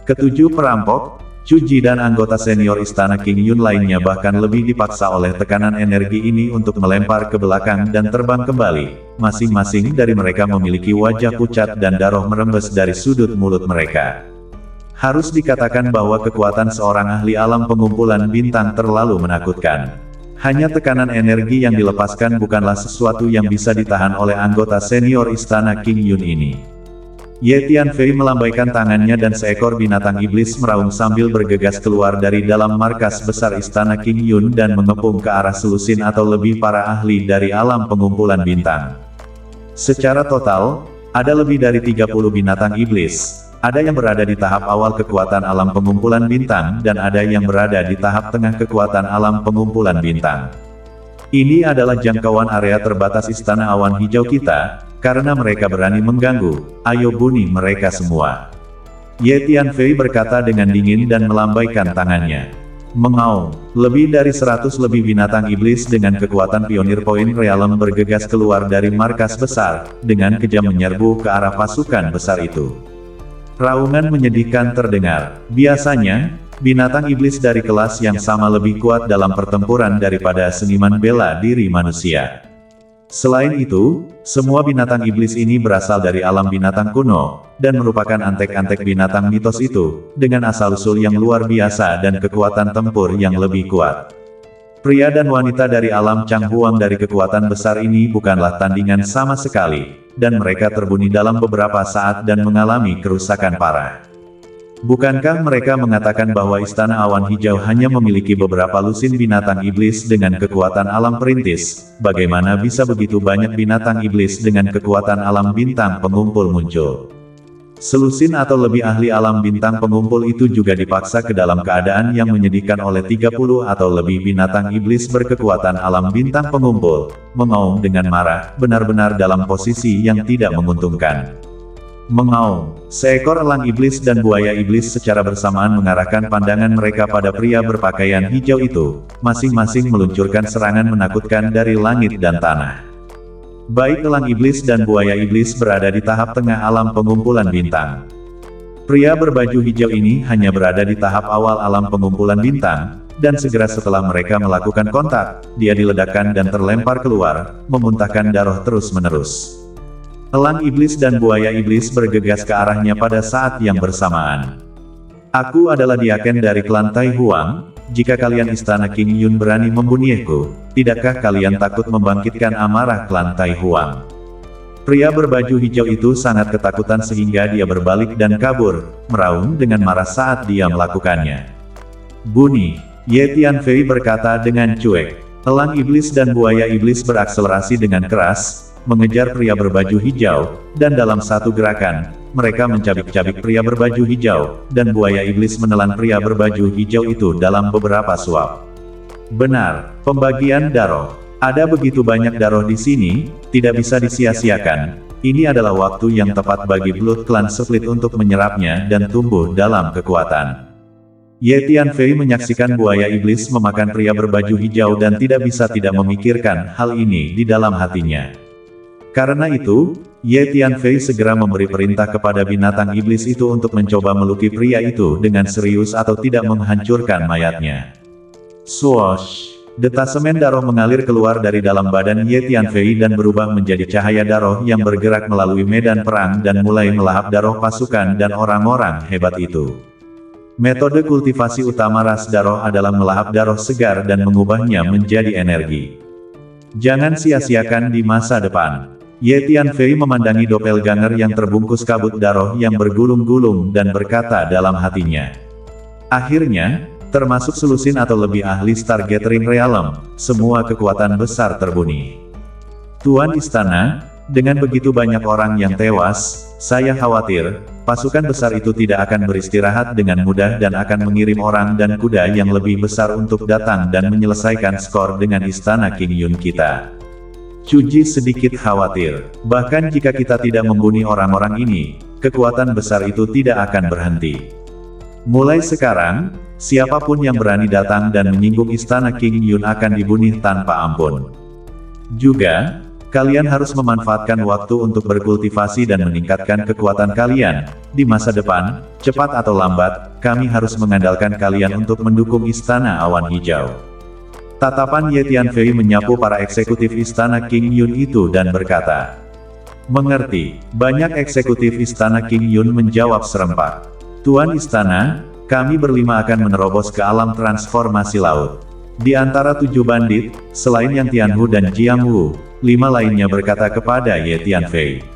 S1: Ketujuh perampok, Chu Ji dan anggota senior istana King Yun lainnya bahkan lebih dipaksa oleh tekanan energi ini untuk melempar ke belakang dan terbang kembali. Masing-masing dari mereka memiliki wajah pucat dan darah merembes dari sudut mulut mereka. Harus dikatakan bahwa kekuatan seorang ahli alam pengumpulan bintang terlalu menakutkan. Hanya tekanan energi yang dilepaskan bukanlah sesuatu yang bisa ditahan oleh anggota senior istana King Yun ini. Ye Tianfei melambaikan tangannya dan seekor binatang iblis meraung sambil bergegas keluar dari dalam markas besar istana King Yun dan mengepung ke arah selusin atau lebih para ahli dari alam pengumpulan bintang. Secara total, ada lebih dari 30 binatang iblis. Ada yang berada di tahap awal kekuatan alam pengumpulan bintang dan ada yang berada di tahap tengah kekuatan alam pengumpulan bintang. Ini adalah jangkauan area terbatas istana awan hijau kita. Karena mereka berani mengganggu, ayo bunuh mereka semua. Ye Tianfei berkata dengan dingin dan melambaikan tangannya. Mengaum, lebih dari 100 lebih binatang iblis dengan kekuatan Pionir Point Realm bergegas keluar dari markas besar, dengan kejam menyerbu ke arah pasukan besar itu. Raungan menyedihkan terdengar. Biasanya, binatang iblis dari kelas yang sama lebih kuat dalam pertempuran daripada seniman bela diri manusia. Selain itu, semua binatang iblis ini berasal dari alam binatang kuno, dan merupakan antek-antek binatang mitos itu, dengan asal-usul yang luar biasa dan kekuatan tempur yang lebih kuat. Pria dan wanita dari alam Changhuang dari kekuatan besar ini bukanlah tandingan sama sekali, dan mereka terbunuh dalam beberapa saat dan mengalami kerusakan parah. Bukankah mereka mengatakan bahwa Istana Awan Hijau hanya memiliki beberapa lusin binatang iblis dengan kekuatan alam perintis? Bagaimana bisa begitu banyak binatang iblis dengan kekuatan alam bintang pengumpul muncul? Selusin atau lebih ahli alam bintang pengumpul itu juga dipaksa ke dalam keadaan yang menyedihkan oleh 30 atau lebih binatang iblis berkekuatan alam bintang pengumpul, mengaum dengan marah, benar-benar dalam posisi yang tidak menguntungkan. Mengaum, seekor elang iblis dan buaya iblis secara bersamaan mengarahkan pandangan mereka pada pria berpakaian hijau itu, masing-masing meluncurkan serangan menakutkan dari langit dan tanah. Baik elang iblis dan buaya iblis berada di tahap tengah alam pengumpulan bintang. Pria berbaju hijau ini hanya berada di tahap awal alam pengumpulan bintang, dan segera setelah mereka melakukan kontak, dia diledakkan dan terlempar keluar, memuntahkan darah terus-menerus. Elang iblis dan buaya iblis bergegas ke arahnya pada saat yang bersamaan. Aku adalah Diaken dari klan Tai Huang, jika kalian Istana King Yun berani membunuhku, tidakkah kalian takut membangkitkan amarah klan Tai Huang? Pria berbaju hijau itu sangat ketakutan sehingga dia berbalik dan kabur, meraung dengan marah saat dia melakukannya. Bunyi, Ye Tianfei berkata dengan cuek. Elang iblis dan buaya iblis berakselerasi dengan keras, mengejar pria berbaju hijau, dan dalam satu gerakan, mereka mencabik-cabik pria berbaju hijau, dan buaya iblis menelan pria berbaju hijau itu dalam beberapa suap. Benar, pembagian darah. Ada begitu banyak darah di sini, tidak bisa disia-siakan. Ini adalah waktu yang tepat bagi Blood Clan Split untuk menyerapnya dan tumbuh dalam kekuatan. Ye Tianfei menyaksikan buaya iblis memakan pria berbaju hijau dan tidak bisa tidak memikirkan hal ini di dalam hatinya. Karena itu, Ye Tianfei segera memberi perintah kepada binatang iblis itu untuk mencoba meluki pria itu dengan serius atau tidak menghancurkan mayatnya. Swoosh! Detasemen darah mengalir keluar dari dalam badan Ye Tianfei dan berubah menjadi cahaya darah yang bergerak melalui medan perang dan mulai melahap darah pasukan dan orang-orang hebat itu. Metode kultivasi utama ras darah adalah melahap darah segar dan mengubahnya menjadi energi. Jangan sia-siakan di masa depan. Ye Tianfei memandangi doppelganger yang terbungkus kabut darah yang bergulung-gulung dan berkata dalam hatinya. Akhirnya, termasuk selusin atau lebih ahli Stargathering Realm, semua kekuatan besar terbunuh. Tuan Istana, dengan begitu banyak orang yang tewas, saya khawatir, pasukan besar itu tidak akan beristirahat dengan mudah dan akan mengirim orang dan kuda yang lebih besar untuk datang dan menyelesaikan skor dengan Istana King Yun kita. Cuji sedikit khawatir, bahkan jika kita tidak membunuh orang-orang ini, kekuatan besar itu tidak akan berhenti. Mulai sekarang, siapapun yang berani datang dan menyinggung Istana King Yun akan dibunuh tanpa ampun. Juga, kalian harus memanfaatkan waktu untuk berkultivasi dan meningkatkan kekuatan kalian. Di masa depan, cepat atau lambat, kami harus mengandalkan kalian untuk mendukung Istana Awan Hijau. Tatapan Ye Tianfei menyapu para eksekutif Istana King Yun itu dan berkata, "Mengerti." Banyak eksekutif Istana King Yun menjawab serempak. "Tuan Istana, kami berlima akan menerobos ke alam transformasi laut." Di antara 7 bandit, selain Yang Tianhu dan Jiang Wu, 5 lainnya berkata kepada Ye Tianfei,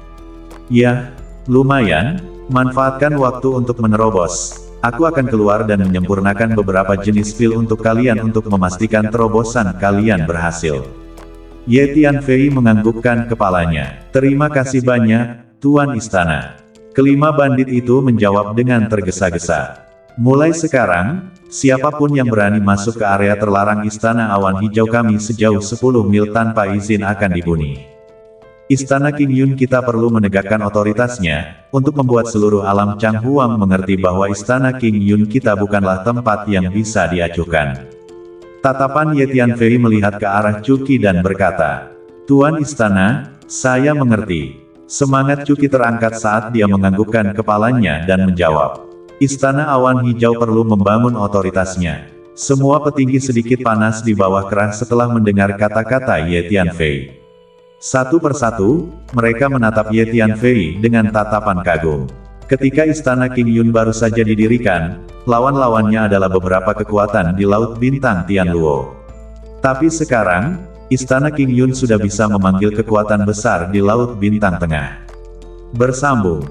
S1: "Ya, lumayan, manfaatkan waktu untuk menerobos. Aku akan keluar dan menyempurnakan beberapa jenis skill untuk kalian untuk memastikan terobosan kalian berhasil." Ye Tianfei menganggukkan kepalanya. "Terima kasih banyak, Tuan Istana." Kelima bandit itu menjawab dengan tergesa-gesa. "Mulai sekarang, siapapun yang berani masuk ke area terlarang Istana Awan Hijau kami sejauh 10 mil tanpa izin akan dibunuh." Istana King Yun kita perlu menegakkan otoritasnya, untuk membuat seluruh alam Chang Huang mengerti bahwa Istana King Yun kita bukanlah tempat yang bisa diacuhkan. Tatapan Ye Tianfei melihat ke arah Cuki dan berkata, "Tuan Istana, saya mengerti." Semangat Cuki terangkat saat dia menganggukkan kepalanya dan menjawab, "Istana Awan Hijau perlu membangun otoritasnya." Semua petinggi sedikit panas di bawah kerah setelah mendengar kata-kata Ye Tianfei. Satu persatu, mereka menatap Ye Tianfei dengan tatapan kagum. Ketika Istana King Yun baru saja didirikan, lawan-lawannya adalah beberapa kekuatan di Laut Bintang Tianluo. Tapi sekarang, Istana King Yun sudah bisa memanggil kekuatan besar di Laut Bintang Tengah. Bersambung